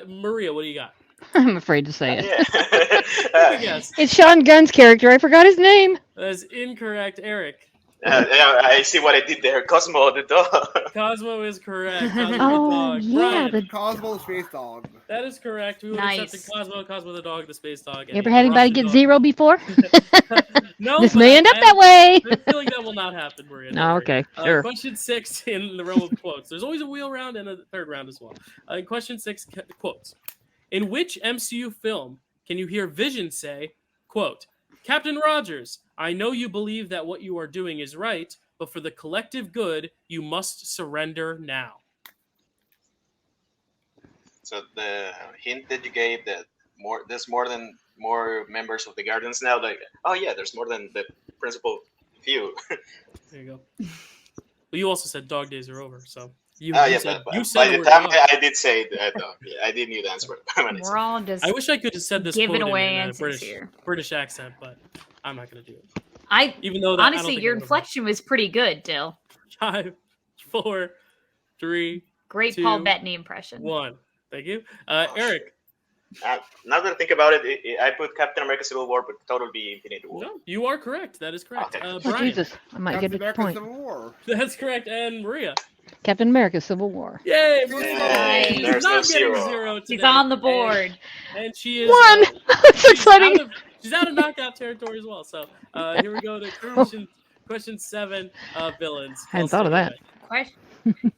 Maria, what do you got? I'm afraid to say it. Yeah. Yes. It's Sean Gunn's character. I forgot his name. That's incorrect, Eric. Yeah, I see what I did there. Cosmo the dog. Cosmo is correct. Cosmo Oh, the dog. yeah, Brian, the- Cosmo the Space Dog. that is correct. We would Nice. accept Cosmo, Cosmo the dog, the space dog. You ever had anybody get 0 before? No, This but may end up that way. I feel like that will not happen, Maria. don't No, worry. okay, sure. Question 6 in the realm of quotes. There's always a wheel round and a third round as well. Question 6, quotes. In which MCU film can you hear Vision say, quote, Captain Rogers, I know you believe that what you are doing is right, but for the collective good, you must surrender now. So the hint that you gave that there's more members of the Guardians now. Like, oh yeah, there's more than the principal few. There you go. Well, you also said dog days are over, so you Yeah, said, but you by said the word time dog. I did say that, I did knew the answer. We're all just I wish I could have said this giving quote away in a answers here. British accent, but I'm not going to do it. Even though that, honestly, your inflection was pretty good, Dill. 5, 4, 3, Great 2, Paul Bettany impression. 1. Thank you, Eric. Now that I think about it, I put Captain America: Civil War, but totally be Infinity War. No, you are correct. That is correct. Okay. Oh, Brian. Jesus. I might get Captain a America point. Civil War. That's correct. And Maria. Captain America Civil War. Yay! Yay, She's there's not no getting zero. 0 She's today. on the board. And she is 1! That's exciting. She's out of knockout territory as well. So here we go to question 7. Villains. I hadn't thought of that.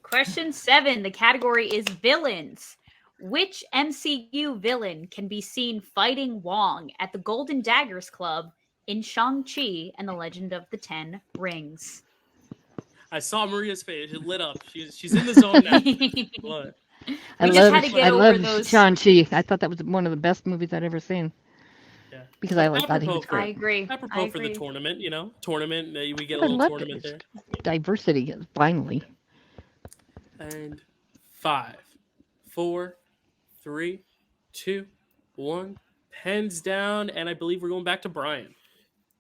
Question 7. The category is villains. Which MCU villain can be seen fighting Wong at the Golden Daggers Club in Shang-Chi and the Legend of the Ten Rings? I saw Maria's face. It lit up. She's in the zone now. What? I love Shang-Chi. I thought that was one of the best movies I'd ever seen. Yeah. Because I thought he was I great. agree. Apropos for the tournament, tournament. We get a I little loved tournament it. there. Diversity, finally. And 5, 4, 3, 2, 1. Pens down, and I believe we're going back to Brian.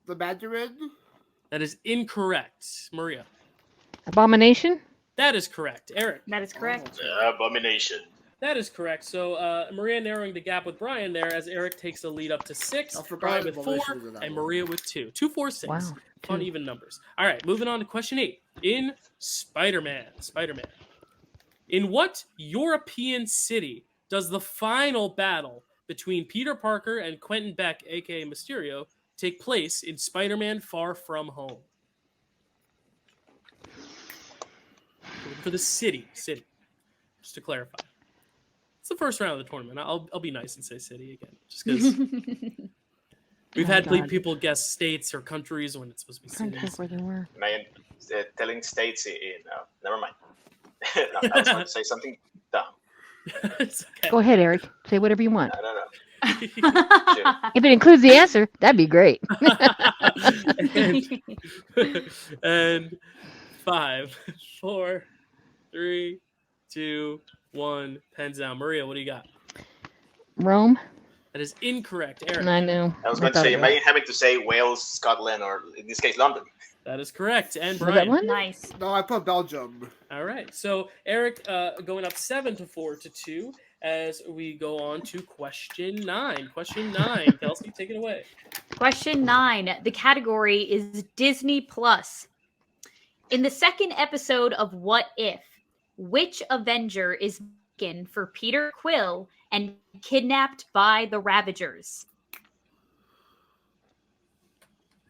The Mandarin? That is incorrect. Maria. Abomination? That is correct. Eric. That is correct. Abomination. That is correct. So Maria narrowing the gap with Brian there as Eric takes the lead up to 6. Brian with 4, and Maria with 2. 2, 4, 6. Wow. Fun even numbers. All right, moving on to question 8. In Spider-Man. In what European city does the final battle between Peter Parker and Quentin Beck, aka Mysterio, take place in Spider-Man Far From Home? For the city, just to clarify. It's the first round of the tournament. I'll be nice and say city again, just because we've had people guess states or countries when it's supposed to be I'm trying to cities. think where they were. Man, telling states in never mind. No, I was going to say something dumb. It's okay. Go ahead, Eric. Say whatever you want. I don't know. If it includes the answer, that'd be great. and 5, 4, 3, 2, 1. Pens down. Maria, what do you got? Rome? That is incorrect. Eric. I knew. I was going to say, imagine having to say Wales, Scotland, or in this case, London. That is correct. And Was that Brian. one? Nice. No, I put Belgium. All right. So Eric going up 7-4 to 2 as we go on to question 9. Question 9. Kelsey, take it away. Question 9. The category is Disney Plus. In the second episode of What If, which Avenger is mistaken for Peter Quill and kidnapped by the Ravagers?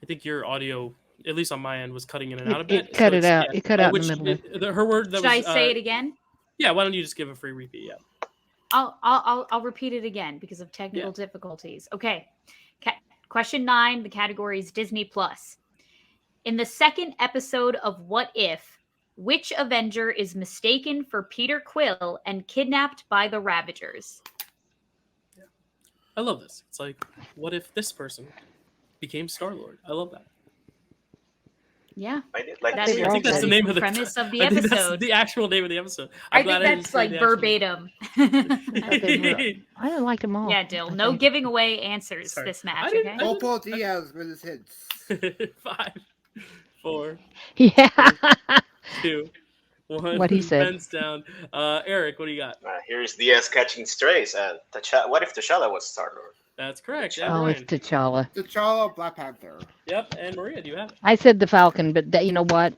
I think your audio, at least on my end, was cutting in and out a bit. It cut it out. It cut out in the middle. Her word that Should I was, say it again? Yeah, why don't you just give a free repeat? Yeah. I'll repeat it again because of technical difficulties. Okay. Question 9. The category is Disney Plus. In the second episode of What If, which Avenger is mistaken for Peter Quill and kidnapped by the Ravagers? I love this. It's like, what if this person became Star-Lord? I love that. Yeah. I did like That this. is I think that's the the name of the premise of the I think that's episode. the actual name of the episode. I I'm think glad that's didn't say like the actual name. verbatim. Okay, I didn't like them all. Yeah, Dill. I No think. giving away answers Sorry. this I match, didn't- okay? I Opal Diaz with his hints. 5, 4, Yeah. 2, 1. What he said. Ben's down. Eric, what do you got? Here's Diaz catching strays. What if T'Challa was Star-Lord? That's correct. And Oh, it's Ryan. T'Challa. T'Challa, Black Panther. Yep. And Maria, do you have it? I said the Falcon, but you know what?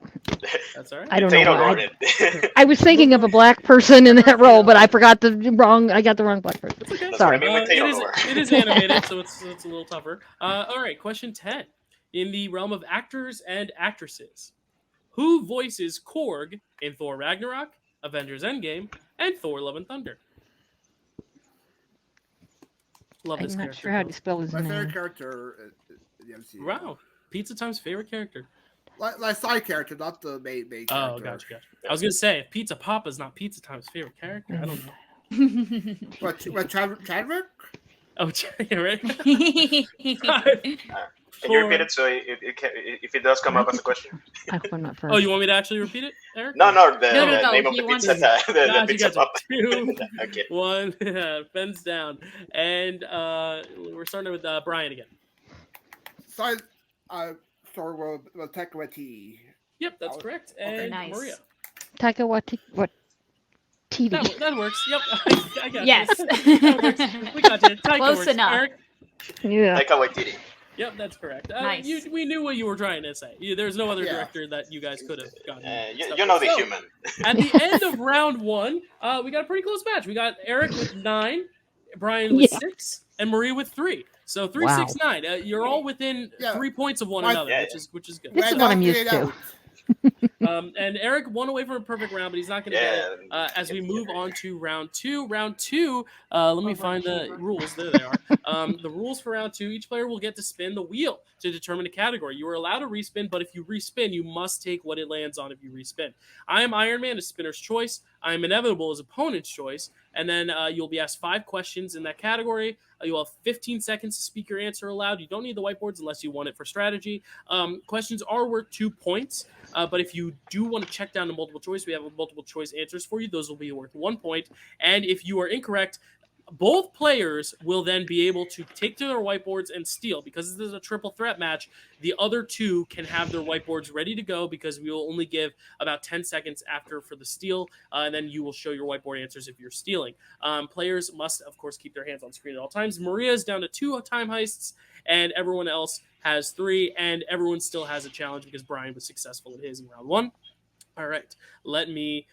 That's all right. I don't know. Potato why. Lord it. I was thinking of a black person in that role, but I forgot I got the wrong black person. Okay. Sorry. That's what I mean with Potato Lord. It is animated, so it's a little tougher. All right. Question 10. In the realm of actors and actresses, who voices Korg in Thor Ragnarok, Avengers Endgame, and Thor Love and Thunder? Love this I'm not character. sure how to spell his My favorite name. character in the MCU. Wow. Pizza Time's favorite character. Like side character, not the main character. Oh, gotcha. I was gonna say if Pizza Papa's not Pizza Time's favorite character, I don't know. What Chadwick? Oh, yeah, right. Can you repeat it so if it does come up as a question? I hope I'm not first. Oh, you want me to actually repeat it, Eric? No, No, the name of he the wants pizza. to- The pizza Gotcha. pop. 2, Okay. 1. Ben's down, and we're starting with Brian again. Side story with Taika Waititi. Yep, that's correct. And Nice. Maria. Taika Waititi. That works. Yep, I got Yes. you. That works. We got you. Taika Close works. enough. Eric? Yeah. Taika Waititi. Yep, that's correct. Nice. We knew what you were trying to say. There's no other Yeah. director that you guys could have gotten. You know the So, human. At the end of round 1, we got a pretty close match. We got Eric with 9, Brian with 6, and Maria with 3. So 3, Wow. 6, 9. You're all within 3 points of one another, which is good. This is what I'm used to. And Eric won away from a perfect round, but he's not going to get it as we move on to round 2. Round 2, let me find the rules. There they are. The rules for round 2, each player will get to spin the wheel to determine a category. You are allowed to respin, but if you respin, you must take what it lands on if you respin. I am Iron Man, as spinner's choice. I am Inevitable as opponent's choice. And then you'll be asked 5 questions in that category. You'll have 15 seconds to speak your answer aloud. You don't need the whiteboards unless you want it for strategy. Questions are worth 2 points. But if you do want to check down the multiple choice, we have multiple choice answers for you. Those will be worth 1 point. And if you are incorrect, both players will then be able to take to their whiteboards and steal. Because this is a triple threat match, the other 2 can have their whiteboards ready to go because we will only give about 10 seconds after for the steal, and then you will show your whiteboard answers if you're stealing. Players must, of course, keep their hands on screen at all times. Maria is down to 2 time heists, and everyone else has 3, and everyone still has a challenge because Brian was successful at his in round 1. All right, let me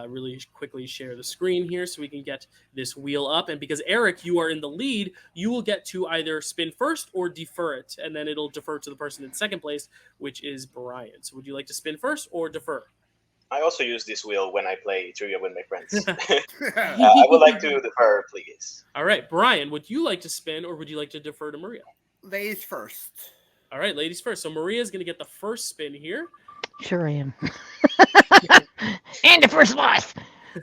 really quickly share the screen here so we can get this wheel up. And because, Eric, you are in the lead, you will get to either spin first or defer it, and then it'll defer to the person in second place, which is Brian. So would you like to spin first or defer? I also use this wheel when I play trivia with my friends. I would like to defer, please. All right, Brian, would you like to spin or would you like to defer to Maria? Ladies first. All right, ladies first. So Maria's going to get the first spin here. Sure I am. And the first loss.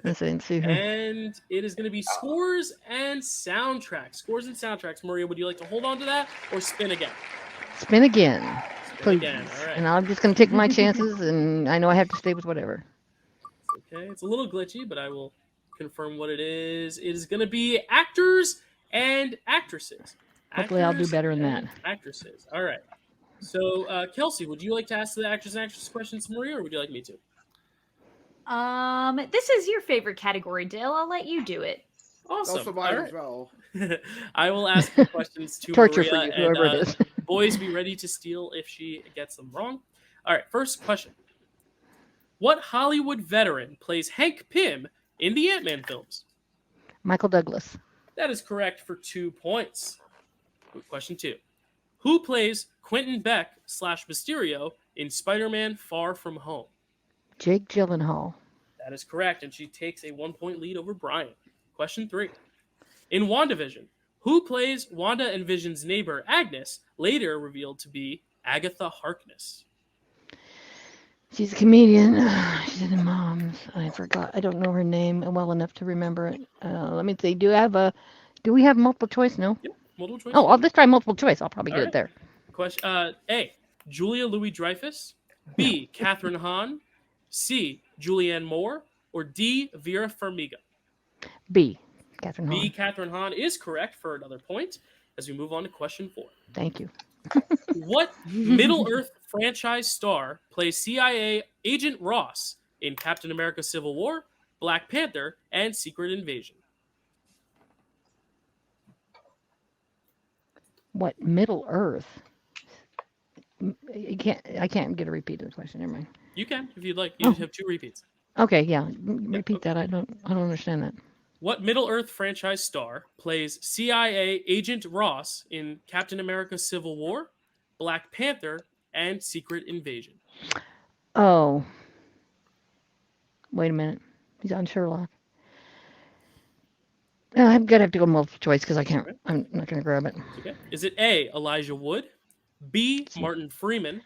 Let's see here. And it is going to be scores and soundtracks. Scores and soundtracks. Maria, would you like to hold on to that or spin again? Spin again. Spin Please. again. All right. And I'm just going to take my chances, and I know I have to stay with whatever. Okay, it's a little glitchy, but I will confirm what it is. It is going to be actors and actresses. Hopefully I'll do better than that. Actresses. All right. So, Kelsey, would you like to ask the actors and actresses questions to Maria, or would you like me to? This is your favorite category, Dill. I'll let you do it. Awesome. Also mine All as well. I will ask the questions to Torture Maria, for you, whoever and, it is. boys, be ready to steal if she gets them wrong. All right, first question. What Hollywood veteran plays Hank Pym in the Ant-Man films? Michael Douglas. That is correct for 2 points. Question 2. Who plays Quentin Beck / Mysterio in Spider-Man Far From Home? Jake Gyllenhaal. That is correct, and she takes a 1-point lead over Brian. Question 3. In WandaVision, who plays Wanda and Vision's neighbor Agnes, later revealed to be Agatha Harkness? She's a comedian. She's in Moms. I forgot. I don't know her name well enough to remember it. Let me see. Do we have multiple choice? No. Yep. Multiple choice. Oh, let's try multiple choice. I'll probably All get right. it there. Question A. Julia Louis-Dreyfus. B. Catherine Hahn. C. Julianne Moore. Or D. Vera Farmiga. B. Catherine B. Hahn. Catherine Hahn is correct for another point as we move on to question 4. Thank you. What Middle-earth franchise star plays CIA Agent Ross in Captain America Civil War, Black Panther, and Secret Invasion? What Middle Earth? I can't get a repeat of the question. Never mind. You can, if you'd like. You have 2 repeats. Okay, yeah. Repeat that. I don't understand that. What Middle-earth franchise star plays CIA Agent Ross in Captain America Civil War, Black Panther, and Secret Invasion? Oh. Wait a minute. He's on Sherlock. I'm gonna have to go multiple choice because I can't. I'm not gonna grab it. Okay. Is it A. Elijah Wood, B. Martin Freeman,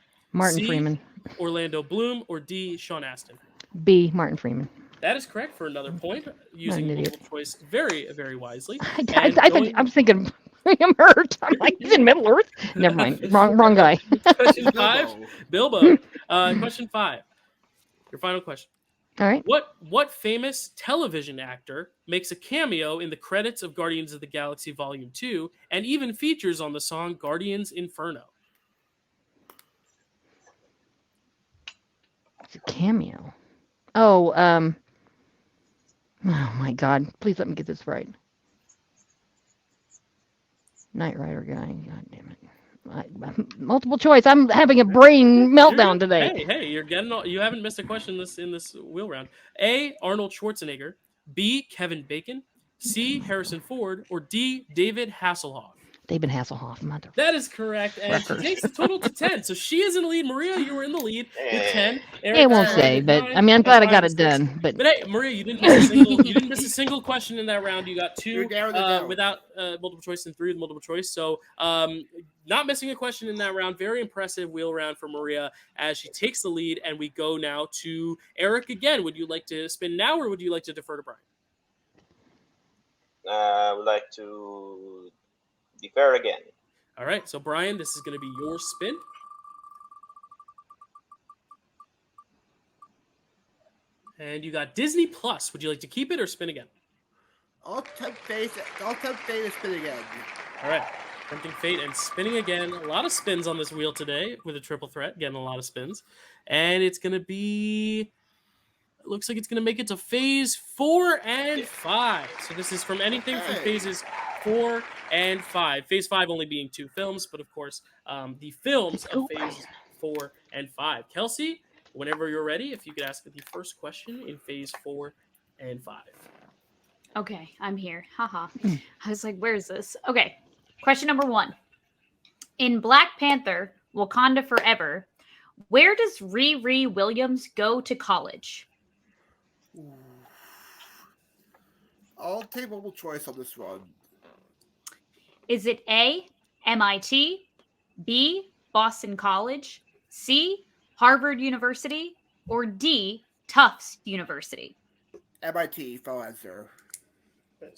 C. Freeman. Orlando Bloom, or D. Sean Astin? B. Martin Freeman. That is correct for another point, using multiple choice very, very wisely. I'm thinking William Hurt. I'm like, he's in Middle Earth. Never mind. Wrong guy. Question 5, Bilbo. Question 5. Your final question. All right. What famous television actor makes a cameo in the credits of Guardians of the Galaxy Volume 2 and even features on the song Guardians Inferno? It's a cameo. Oh, oh my God. Please let me get this right. Knight Rider guy. God damn it. Multiple choice. I'm having a brain meltdown today. Hey, you're getting all, you haven't missed a question in this wheel round. A. Arnold Schwarzenegger. B. Kevin Bacon. C. Harrison Ford. Or D. David Hasselhoff. David Hasselhoff. That is correct, and she takes the total to 10. So she is in the lead. Maria, you were in the lead with 10. It won't say, but I mean, I'm glad I got it done. But hey, Maria, you didn't miss a single question in that round. You got 2 without multiple choice and 3 with multiple choice. So not missing a question in that round. Very impressive wheel round for Maria as she takes the lead. And we go now to Eric again. Would you like to spin now, or would you like to defer to Brian? I would like to defer again. All right, so Brian, this is going to be your spin. And you got Disney Plus. Would you like to keep it or spin again? I'll tempt fate and spin again. All right, tempting fate and spinning again. A lot of spins on this wheel today with a triple threat. Getting a lot of spins. And it's going to be... It looks like it's going to make it to phase 4 and 5. So this is from anything from phases 4 and 5. Phase 5 only being 2 films, but of course, the films of phase 4 and 5. Kelsey, whenever you're ready, if you could ask the first question in phase 4 and 5. Okay, I'm here. Haha. I was like, where's this? Okay, question number 1. In Black Panther, Wakanda Forever, where does Riri Williams go to college? I'll take multiple choice on this one. Is it A, MIT, B, Boston College, C, Harvard University, or D, Tufts University? MIT, final answer.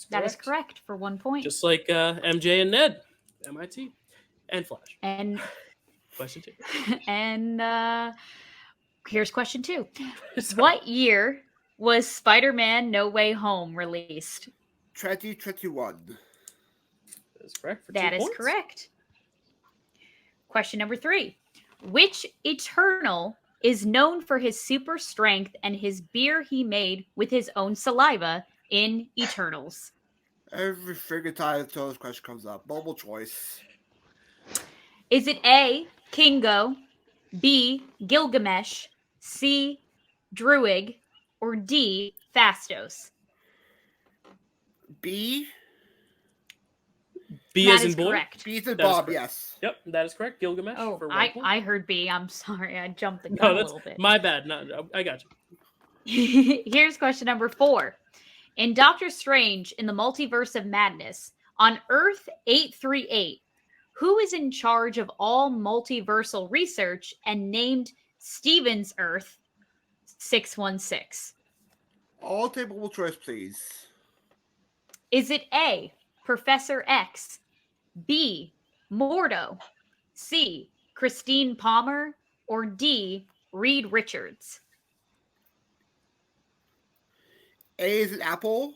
That is correct for 1 point. Just like MJ and Ned, MIT, and Flash. And question 2. And here's question 2. What year was Spider-Man No Way Home released? 2021. That is correct for 2 That is points. correct. Question number 3. Which Eternal is known for his super strength and his beer he made with his own saliva in Eternals? Every freaking time until this question comes up. Multiple choice. Is it A, Kingo, B, Gilgamesh, C, Druig, or D, Fastos? B. B That as in is boy? correct. B as in That is Bob, correct. yes. Yep, that is correct. Gilgamesh Oh, for 1 point. I heard B. I'm sorry. I jumped the gun No, a that's little bit. my bad. No, I got you. Here's question number 4. In Doctor Strange in the Multiverse of Madness, on Earth 838, who is in charge of all multiversal research and named Stevens Earth 616? I'll take multiple choice, please. Is it A, Professor X, B. Mordo, C. Christine Palmer, or D. Reed Richards? A is an apple.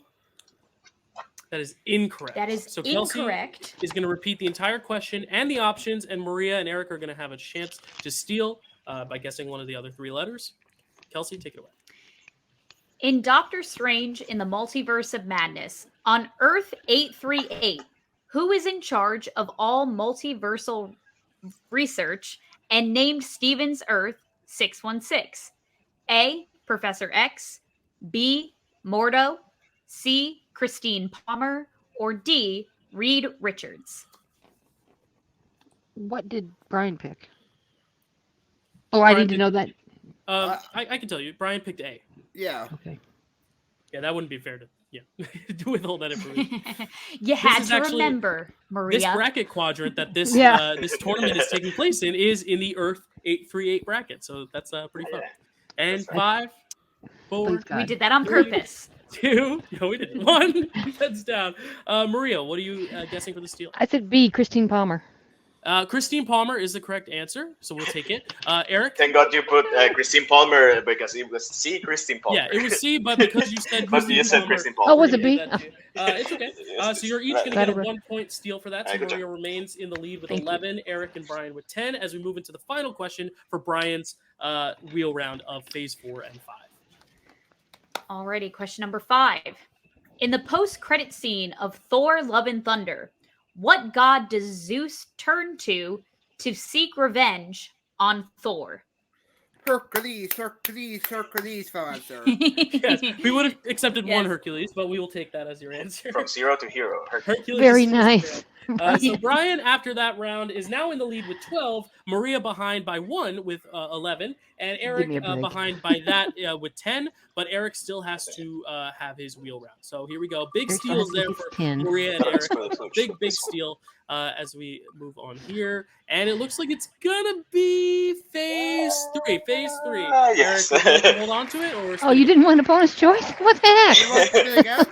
That is incorrect. That is so Kelsey incorrect. is going to repeat the entire question and the options, and Maria and Eric are going to have a chance to steal by guessing one of the other 3 letters. Kelsey, take it away. In Doctor Strange in the Multiverse of Madness, on Earth 838, who is in charge of all multiversal research and named Stevens Earth 616? A. Professor X, B. Mordo, C. Christine Palmer, or D. Reed Richards? What did Brian pick? Oh, I need to know that. I can tell you. Brian picked A. Yeah. Okay. Yeah, that wouldn't be fair to withhold that information. You had to remember, Maria. This bracket quadrant that this tournament is taking place in is in the Earth 838 bracket, so that's pretty fun. And 5, 4. We did that on purpose. 2. No, we didn't. 1. That's down. Maria, what are you guessing for the steal? I said B, Christine Palmer. Christine Palmer is the correct answer, so we'll take it. Eric? Thank God you put Christine Palmer because it was C, Christine Palmer. Yeah, it was C, but because you said Christine Palmer. Oh, was it B? It's okay. So you're each going to get a 1-point steal for that. So Maria remains in the lead with 11, Eric and Brian with 10, as we move into the final question for Brian's wheel round of Phase 4 and 5. Alrighty, question number 5. In the post-credit scene of Thor: Love and Thunder, what god does Zeus turn to seek revenge on Thor? Hercules, Hercules, Hercules, answer. Yes, we would have accepted one Hercules, but we will take that as your answer. From 0 to hero. Hercules. Very nice. So Brian, after that round, is now in the lead with 12. Maria behind by 1 with 11, and Eric behind by that with 10. But Eric still has to have his wheel round. So here we go. Big steals there for 10. Maria and Eric. Big steal as we move on here. And it looks like it's gonna be Phase 3. Phase 3. Yes. Eric, you hold on to it, or Oh, you didn't want a bonus choice? What the heck?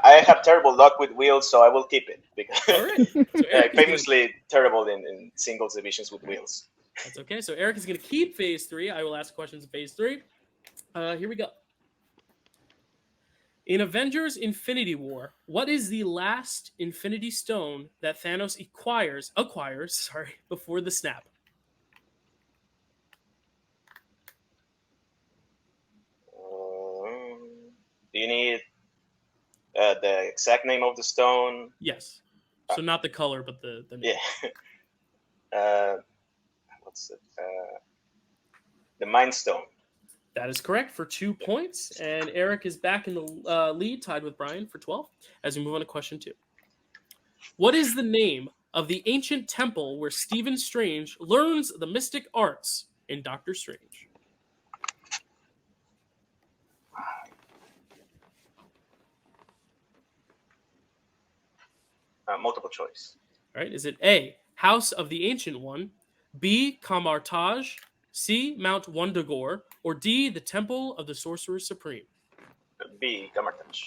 I have terrible luck with wheels, so I will keep it. Because all right. So famously terrible in singles divisions with wheels. That's okay. So Eric is going to keep Phase 3. I will ask questions in Phase 3. Here we go. In Avengers Infinity War, what is the last Infinity Stone that Thanos acquires before the snap? Do you need the exact name of the stone? Yes. So not the color, but the name. Yeah. What's it? The Mind Stone. That is correct for 2 points. And Eric is back in the lead, tied with Brian for 12, as we move on to question 2. What is the name of the ancient temple where Stephen Strange learns the mystic arts in Doctor Strange? Multiple choice. All right. Is it A, House of the Ancient One, B, Kamartaj, C, Mount Wundagore, or D, the Temple of the Sorcerer Supreme? B, Kamartaj.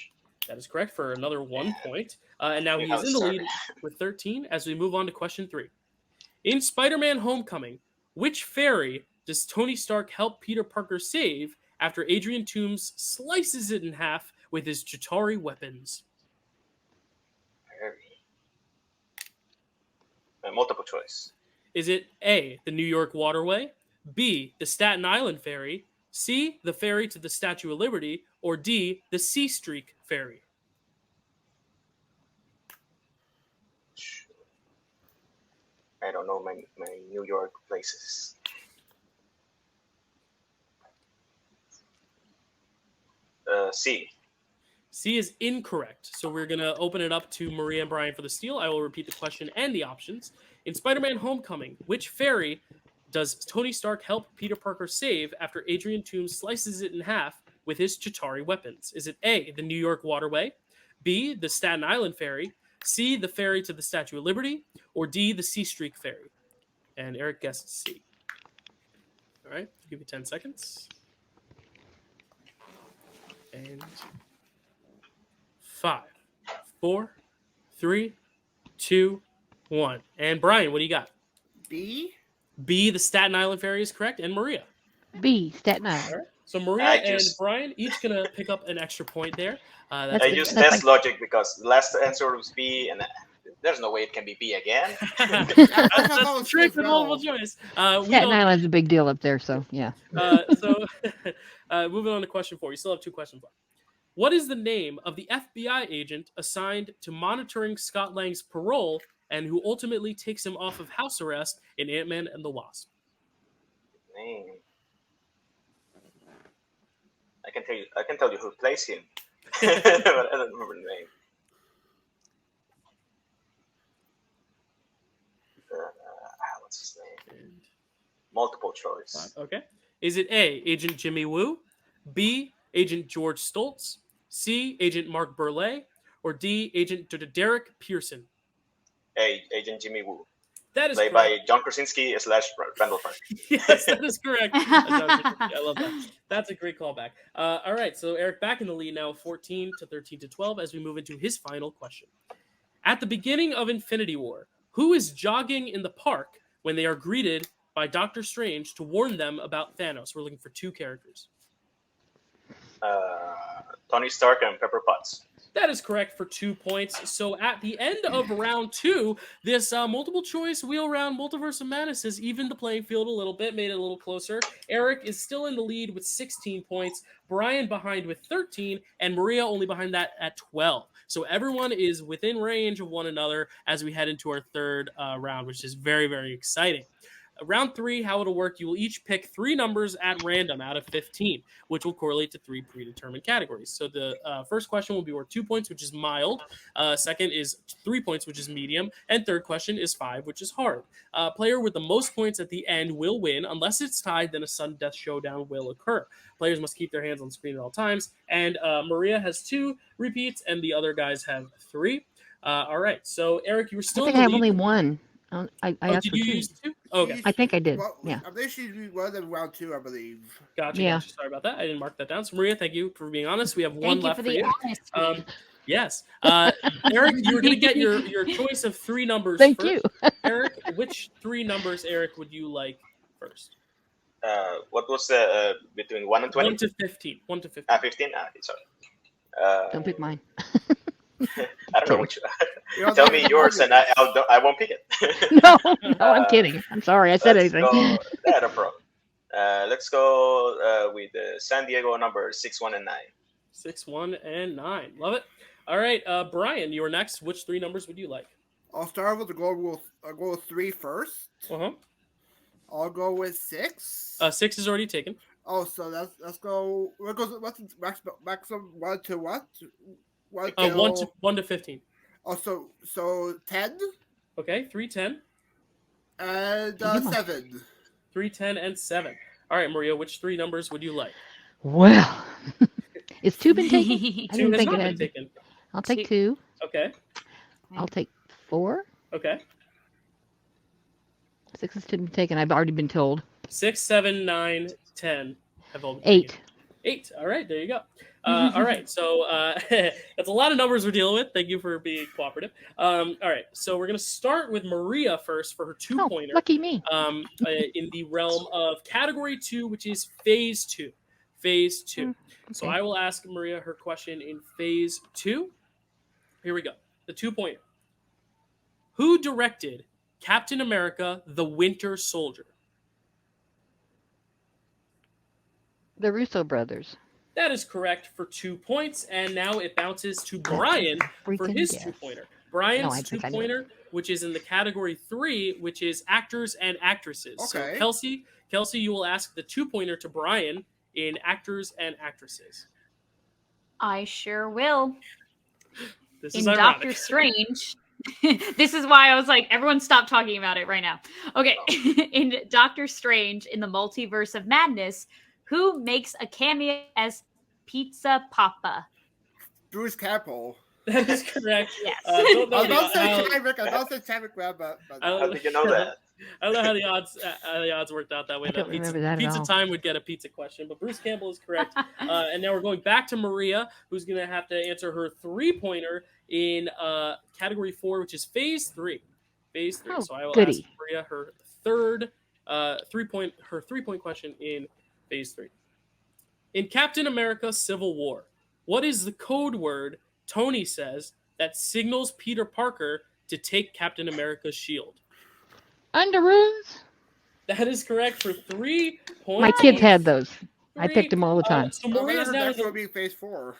That is correct for another 1 point. And now he is in the lead with 13 as we move on to question 3. In Spider-Man Homecoming, which fairy does Tony Stark help Peter Parker save after Adrian Toomes slices it in half with his Chitauri weapons? Multiple choice. Is it A, the New York Waterway, B, the Staten Island Ferry, C, the ferry to the Statue of Liberty, or D, the Sea Streak Ferry? I don't know my New York places. C. C is incorrect. So we're going to open it up to Maria and Brian for the steal. I will repeat the question and the options. In Spider-Man Homecoming, which ferry does Tony Stark help Peter Parker save after Adrian Toomes slices it in half with his Chitauri weapons? Is it A, the New York Waterway, B, the Staten Island Ferry, C, the ferry to the Statue of Liberty, or D, the Sea Streak Ferry? And Eric guessed C. All right, give you 10 seconds. And 5, 4, 3, 2, 1. And Brian, what do you got? B. B, the Staten Island Ferry is correct. And Maria? B, Staten Island. All right. So Maria and Brian each going to pick up an extra point there. I use test logic because the last answer was B, and there's no way it can be B again. That's the trick with multiple choice. Staten Island's a big deal up there, so yeah. Moving on to question 4. You still have 2 questions left. What is the name of the FBI agent assigned to monitoring Scott Lang's parole and who ultimately takes him off of house arrest in Ant-Man and the Wasp? Name. I can tell you who plays him, but I don't remember the name. What's his name? Multiple choice. Okay. Is it A, Agent Jimmy Woo, B, Agent George Stoltz, C, Agent Mark Burleigh, or D, Agent Derek Pearson? A, Agent Jimmy Woo. That is played by John Krasinski / Randall Frank. Yes, that is correct. I love that. That's a great callback. All right, so Eric back in the lead now, 14 to 13 to 12, as we move into his final question. At the beginning of Infinity War, who is jogging in the park when they are greeted by Doctor Strange to warn them about Thanos? We're looking for 2 characters. Tony Stark and Pepper Potts. That is correct for 2 points. So at the end of round 2, this multiple choice wheel round Multiverse of Madness has evened the playing field a little bit, made it a little closer. Eric is still in the lead with 16 points, Brian behind with 13, and Maria only behind that at 12. So everyone is within range of one another as we head into our third round, which is very, very exciting. Round 3, how it'll work, you will each pick 3 numbers at random out of 15, which will correlate to 3 predetermined categories. So the first question will be worth 2 points, which is mild. Second is 3 points, which is medium. And third question is 5, which is hard. Player with the most points at the end will win. Unless it's tied, then a sudden death showdown will occur. Players must keep their hands on screen at all times. And Maria has 2 repeats, and the other guys have 3. All right. So, Eric, you were still in the lead. I have only 1. I asked did you use 2? Okay. I think I did. Well, yeah. I think she's one of round 2, I believe. Gotcha. Yeah. Sorry about that. I didn't mark that down. So, Maria, thank you for being honest. We have 1 left for you. Honesty. Yes. Eric, you were going to get your choice of 3 numbers Thank first. you. Eric, which 3 numbers, Eric, would you like first? What was the between 1 and 20? 1 to 15. 1 to 15. 15? Sorry. Don't pick mine. I don't know which. Tell me yours, and I won't pick it. No, I'm kidding. I'm sorry. I said anything. No problem. Let's go with the San Diego number 6, 1, and 9. 6, 1, and 9. Love it. All right, Brian, you're next. Which 3 numbers would you like? I'll start with I'll go with 3 first. Uh-huh. I'll go with 6. 6 is already taken. Oh, so let's go. What goes? What's the maximum? 1 to what? 1 to 15. Oh, so 10. Okay, 3, 10. And 7. 3, 10, and 7. All right, Maria, which 3 numbers would you like? Well, is 2 been taken? I 2 didn't has think not it been had. taken. I'll take 2. Okay. I'll take 4. Okay. 6 has been taken. I've already been told. 6, 7, 9, 10 have all been 8. taken. 8. All right, there you go. All right, so that's a lot of numbers we're dealing with. Thank you for being cooperative. All right, so we're going to start with Maria first for her 2-pointer. Lucky me. In the realm of category 2, which is phase 2. Phase 2. Okay. So I will ask Maria her question in phase 2. Here we go. The 2-pointer. Who directed Captain America: The Winter Soldier? The Russo brothers. That is correct for 2 points, and now it bounces to Brian for his 2-pointer. Brian's 2-pointer, which is in the category 3, which is actors and actresses. Okay. So Kelsey, you will ask the 2-pointer to Brian in actors and actresses. I sure will. This is in ironic. Doctor Strange. This is why I was like, everyone stop talking about it right now. Okay. In Doctor Strange, in the Multiverse of Madness, who makes a cameo as Pizza Papa? Bruce Campbell. That is correct. Yes. I was about to say Chadwick Webb, but How did you know that? I don't know how the odds worked out that way. I don't remember that at Pizza all. Time would get a pizza question, but Bruce Campbell is correct. And now we're going back to Maria, who's going to have to answer her 3-pointer in category 4, which is phase 3. Phase 3. Oh, So I will ask goody. Maria her third 3-point question in Phase 3. In Captain America: Civil War, what is the code word Tony says that signals Peter Parker to take Captain America's shield? Underoos? That is correct for 3 points. My kids had those. I Three. picked them all the time. So Maria's now in next the, will be Phase 4.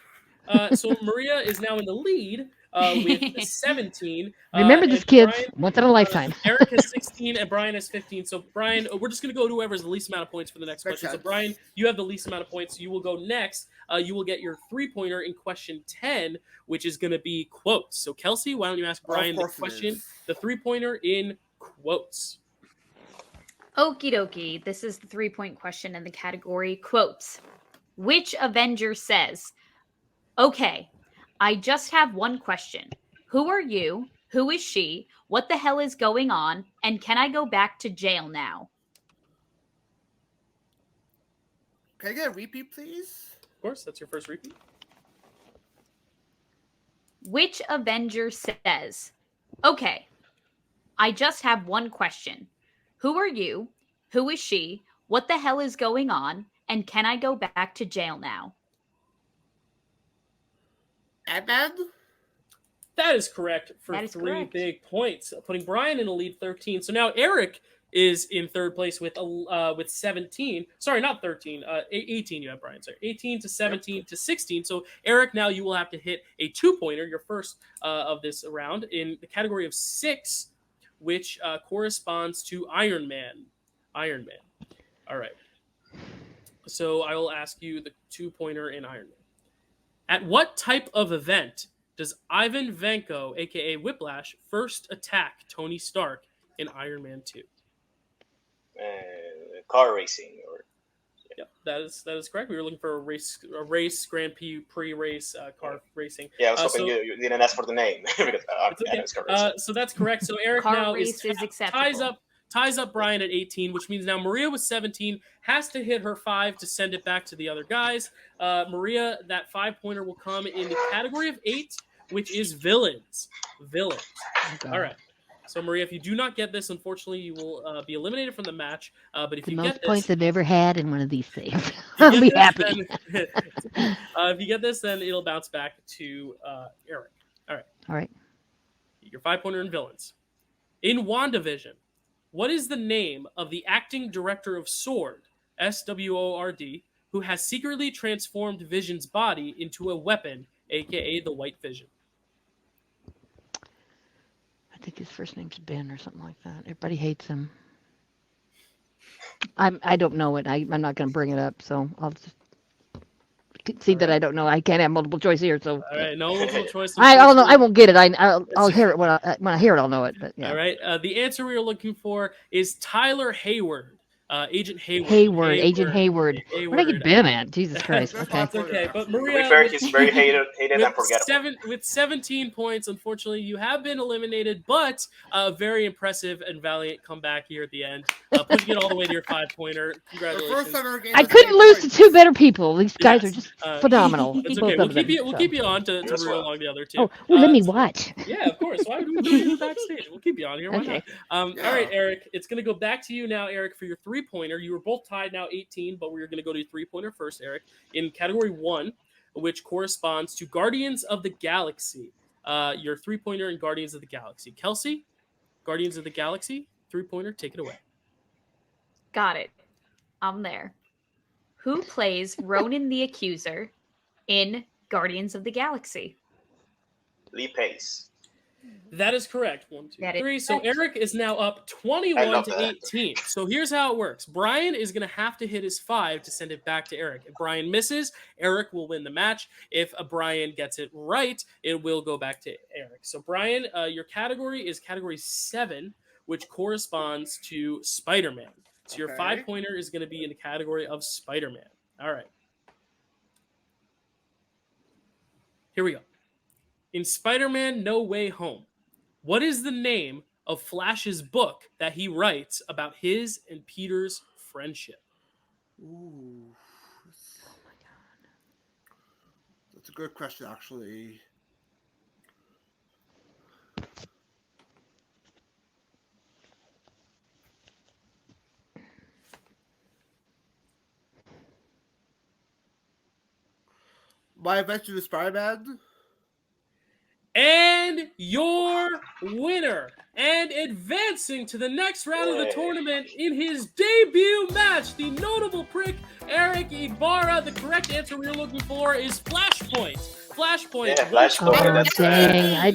so Maria is now in the lead with 17. Remember this, and kids. Brian, Once in a lifetime. Eric has 16 and Brian has 15. So Brian, we're just going to go to whoever has the least amount of points for the next Makes question. So sense. Brian, you have the least amount of points. So you will go next. You will get your 3-pointer in question 10, which is going to be quotes. So Kelsey, why don't you ask Brian the question, the 3-pointer in quotes? Okie dokie. This is the 3-point question in the category quotes. Which Avenger says, "Okay, I just have one question. Who are you? Who is she? What the hell is going on? And can I go back to jail now?" Can I get a repeat, please? Of course, that's your first repeat. Which Avenger says, "Okay, I just have one question. Who are you? Who is she? What the hell is going on? And can I go back to jail now?" Ant-Man? That is correct for That is 3 correct. big points, putting Brian in the lead 13. So now Eric is in third place with 17. Sorry, not 13. 18 you have, Brian. Sorry, 18 to 17 to 16. So Eric, now you will have to hit a 2-pointer, your first of this round, in the category of 6, which corresponds to Iron Man. Iron Man. All right. So I will ask you the 2-pointer in Iron Man. At what type of event does Ivan Vanko, aka Whiplash, first attack Tony Stark in Iron Man 2? Car racing, or Yeah, that is correct. We were looking for a race Grand Prix race, car racing. yeah, I was hoping you didn't ask for the name because It's okay. it's car racing. So that's correct. So Eric Car now race is acceptable. ties up Brian at 18, which means now Maria with 17 has to hit her 5 to send it back to the other guys. Maria, that 5-pointer will come in the category of 8, which is villains. Villains. Oh, All right. So Maria, if you do not get this, unfortunately, you will be eliminated from the match. But if The you most get this, points I've ever had in one of these things. you I'll get be this, happy. then- if you get this, then it'll bounce back to Eric. All right. All right. Your 5-pointer in villains. In WandaVision, what is the name of the acting director of SWORD, SWORD, who has secretly transformed Vision's body into a weapon, aka the White Vision? I think his first name's Ben or something like that. Everybody hates him. I don't know it. I'm not going to bring it up, so I'll just concede that I don't know. I can't have multiple choice here, so All right, no multiple choice. I'll know. I won't get it. I'll hear it when I hear it. I'll know it. But yeah. All right. The answer we are looking for is Tyler Hayward. Agent Hayward. Agent Hayward. Where'd I get Ben at? Jesus Christ. Okay. It's okay. But To be Maria, fair, he's very hated and forgettable. with 17 points, unfortunately, you have been eliminated, but a very impressive and valiant comeback here at the end, pushing it all the way to your 5-pointer. Congratulations. I couldn't lose to 2 better people. These guys are just phenomenal. It's Both okay. of them, We'll keep you on to root along the other 2. Oh, let me watch. Yeah, of course. Why would we do you backstage? We'll keep you on here. Why Okay. not? All right, Eric. It's going to go back to you now, Eric, for your 3-pointer. You were both tied now 18, but we're going to go to your 3-pointer first, Eric, in category 1, which corresponds to Guardians of the Galaxy. Your 3-pointer in Guardians of the Galaxy. Kelsey, Guardians of the Galaxy, 3-pointer, take it away. Got it. I'm there. Who plays Ronan the Accuser in Guardians of the Galaxy? Lee Pace. That is correct. 1, 2, That is 3. So correct. Eric is now up I 21 love to that. 18. So here's how it works. Brian is going to have to hit his 5 to send it back to Eric. If Brian misses, Eric will win the match. If Brian gets it right, it will go back to Eric. So Brian, your category is category 7, which corresponds to Spider-Man. So your Okay. 5-pointer is going to be in the category of Spider-Man. All right. Here we go. In Spider-Man No Way Home, what is the name of Flash's book that he writes about his and Peter's friendship? Ooh. That's a good question, actually. My Adventure to Spider-Man. And your winner and advancing to the next round of the tournament in his debut match, the notable prick Erick Ibarra. The correct answer we were looking for is Flashpoint. Flashpoint. Yeah, Flashpoint. Oh, dang. I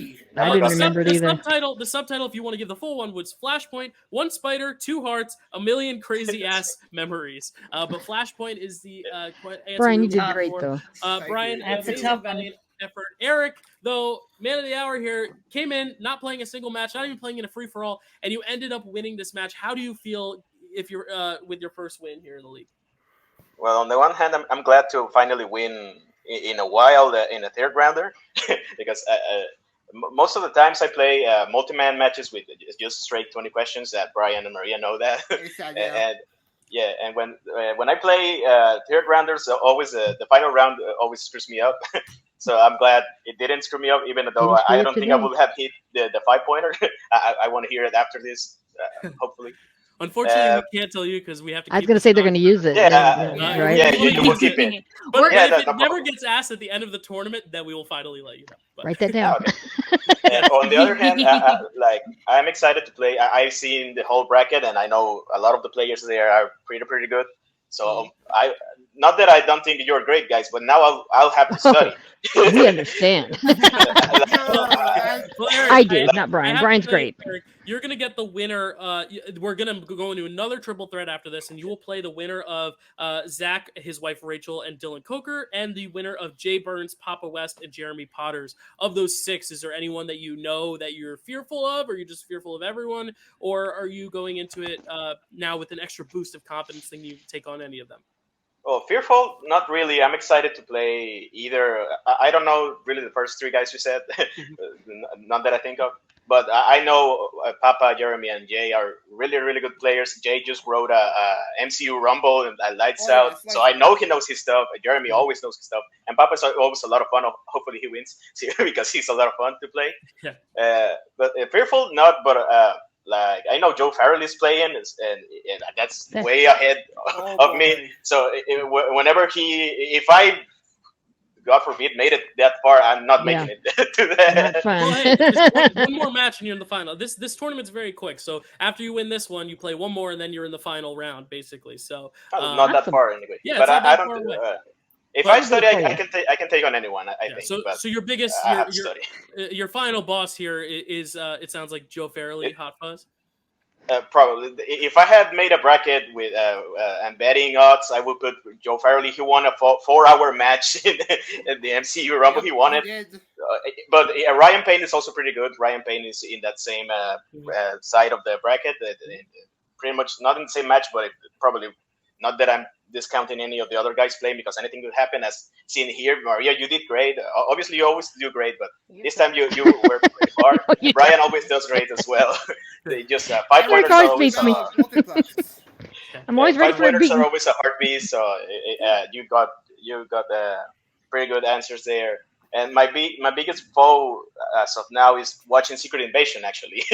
didn't remember it either. The subtitle, if you want to give the full one, was Flashpoint, one spider, two hearts, a million crazy ass memories. But Flashpoint is the answer. Brian, you did great, though. Brian, That's a tough one. Effort. Eric, though, man of the hour here, came in not playing a single match, not even playing in a free for all, and you ended up winning this match. How do you feel if you're with your first win here in the league? Well, on the one hand, I'm glad to finally win in a while in a third rounder because most of the times I play multi-man matches with just straight 20 questions. Brian and Maria know that. And when I play third rounders, always the final round always screws me up. So I'm glad it didn't screw me up, even though I don't think I would have hit the 5-pointer. I want to hear it after this, hopefully. Unfortunately, we can't tell you because we have to. I was going to say they're going to use it. Right? Yeah, you will keep it. But if it never gets asked at the end of the tournament, then we will finally let you know. But. Write that down. And on the other hand, I'm excited to play. I've seen the whole bracket, and I know a lot of the players there are pretty good. So not that I don't think you're great, guys, but now I'll have to study. We understand. I do, not Brian. Brian's great. Eric, you're going to get the winner. We're going to go into another triple threat after this, and you will play the winner of Zach, his wife Rachel, and Dylan Coker, and the winner of Jay Burns, Papa West, and Jeremy Potters. Of those 6, is there anyone that you know that you're fearful of, or you're just fearful of everyone, or are you going into it now with an extra boost of confidence thinking you can take on any of them? Oh, fearful? Not really. I'm excited to play either. I don't know really the first 3 guys you said, none that I think of. But I know Papa, Jeremy, and Jay are really good players. Jay just wrote a MCU Rumble and Lights Out, so I know he knows his stuff. Jeremy always knows his stuff, and Papa's always a lot of fun. Hopefully he wins because he's a lot of fun to play. Yeah. But fearful, not. But like I know Joe Farrell is playing, and that's way ahead of me. So whenever if I, God forbid, made it that far, I'm not making it to that. Well, hey, just one more match and you're in the final. This tournament's very quick. So after you win this one, you play one more and then you're in the final round, basically. So not that far anyway. Yeah, but I don't. If I study, I can take on anyone. I think. So your biggest, your final boss here is it sounds like Joe Farrelly, Hot Fuzz. Probably. If I had made a bracket with and betting odds, I would put Joe Farrelly. He won a 4-hour match in the MCU Rumble. He won it. But Ryan Payne is also pretty good. Ryan Payne is in that same side of the bracket. Pretty much not in the same match, but probably not that I'm discounting any of the other guys playing because anything could happen. As seen here, Maria, you did great. Obviously, you always do great, but this time you were pretty hard. Brian always does great as well. They just 5 winners are always. I'm always ready for a beat. Are always a heartbeat. So you got pretty good answers there. And my biggest foe as of now is watching Secret Invasion. Actually,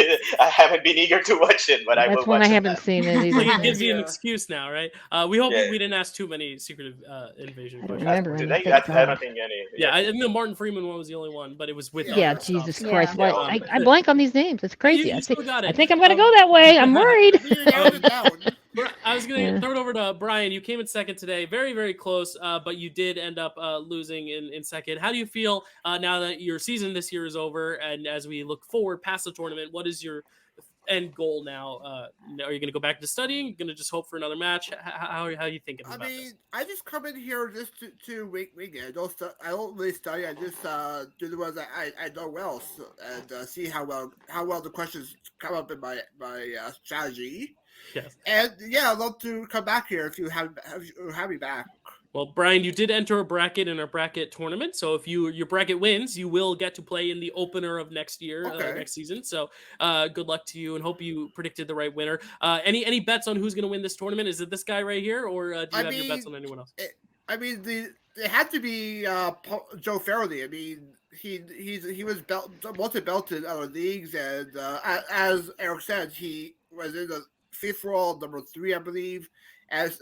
I haven't been eager to watch it, but I will watch it. That's one I haven't seen it either. It gives you an excuse now, right? We hope we didn't ask too many Secret Invasion questions. I don't remember. I don't think any. Yeah, I know Martin Freeman one was the only one, but it was with. Yeah, Jesus Christ! Yeah. I blank on these names. It's crazy. I think I'm going to go that way. I'm worried. I was going to throw it over to Brian. You came in second today, very, very close, but you did end up losing in second. How do you feel now that your season this year is over, and as we look forward past the tournament, what is your end goal now? Are you going to go back to studying? Going to just hope for another match? How are you thinking about this? I just come in here just to wing it. I don't really study. I just do the ones I know well, and see how well the questions come up in my strategy. Yes. And I'd love to come back here if you have me back. Well, Brian, you did enter a bracket in our bracket tournament, so if your bracket wins, you will get to play in the opener of next year, next season. So, good luck to you, and hope you predicted the right winner. Any bets on who's going to win this tournament? Is it this guy right here, or do you have your bets on anyone else? It had to be Joe Farrelly. I mean, he was multi-belted in other leagues, and as Eric said, he was in the free-for-all number 3, I believe. As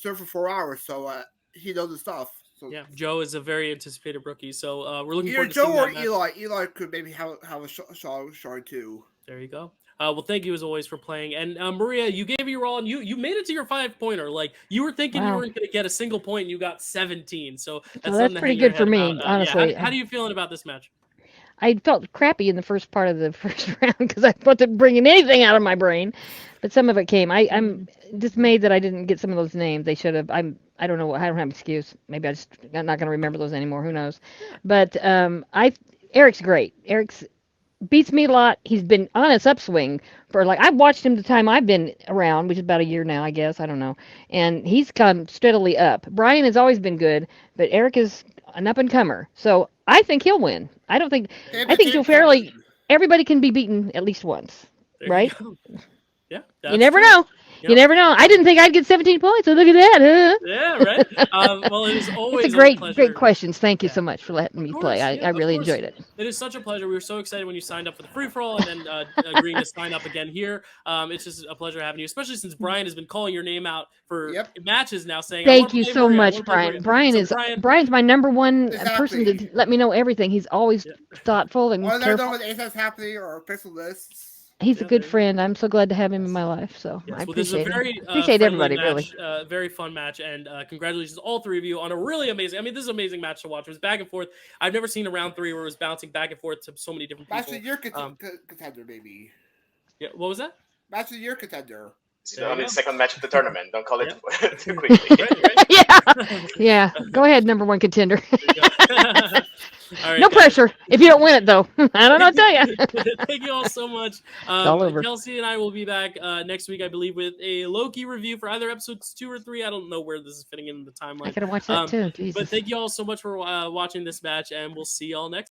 served for 4 hours, so he knows the stuff. So Yeah, Joe is a very anticipated rookie, so we're looking either forward to seeing Joe or that match. Eli. Eli could maybe have a shot too. There you go. Well, thank you as always for playing. And Maria, you gave your all, and you made it to your 5-pointer. Like you were thinking you weren't going to get a single point, and you got 17. So that's pretty good for me, honestly. How do you feeling about this match? I felt crappy in the first part of the first round because I wasn't bringing anything out of my brain, but some of it came. I'm dismayed that I didn't get some of those names. They should have. I don't know. I don't have an excuse. Maybe I'm not going to remember those anymore. Who knows? But Erick's great. Erick's beats me a lot. He's been on its upswing for I've watched him the time I've been around, which is about a year now, I guess. I don't know. And he's come steadily up. Brian has always been good, but Erick is an up and comer. So I think he'll win. I think Joe Fairley, everybody can be beaten at least once, right? Yeah. You never know. You never know. I didn't think I'd get 17 points, so look at that. Huh? Yeah, right. Well, it is always it's a great questions. Thank you so much for letting me play. I really enjoyed it. It is such a pleasure. We were so excited when you signed up for the free-for-all and then agreeing to sign up again here. It's just a pleasure having you, especially since Brian has been calling your name out for matches now, saying, "Thank you so much, Brian." Brian's my number one person to let me know everything. He's always thoughtful and careful. Whether they're with ASA's happening or pixel lists. He's a good friend. I'm so glad to have him in my life. So I appreciate it. Appreciate everybody, match, really. Very fun match, and congratulations all three of you on a really amazing. I mean, this is an amazing match to watch. It was back and forth. I've never seen a round 3 where it was bouncing back and forth to so many different people. Match of your contender, maybe. Yeah, what was that? Match of your contender. It's the second match of the tournament. Don't call it too quickly. Yeah. Go ahead, number one contender. All right, no pressure. If you don't win it, though, I don't know what to tell you. Thank you all so much. All over. Kelsey and I will be back next week, I believe, with a Loki review for either episodes 2 or 3. I don't know where this is fitting in the timeline. I gotta watch that too. Jesus. But thank you all so much for watching this match, and we'll see y'all next.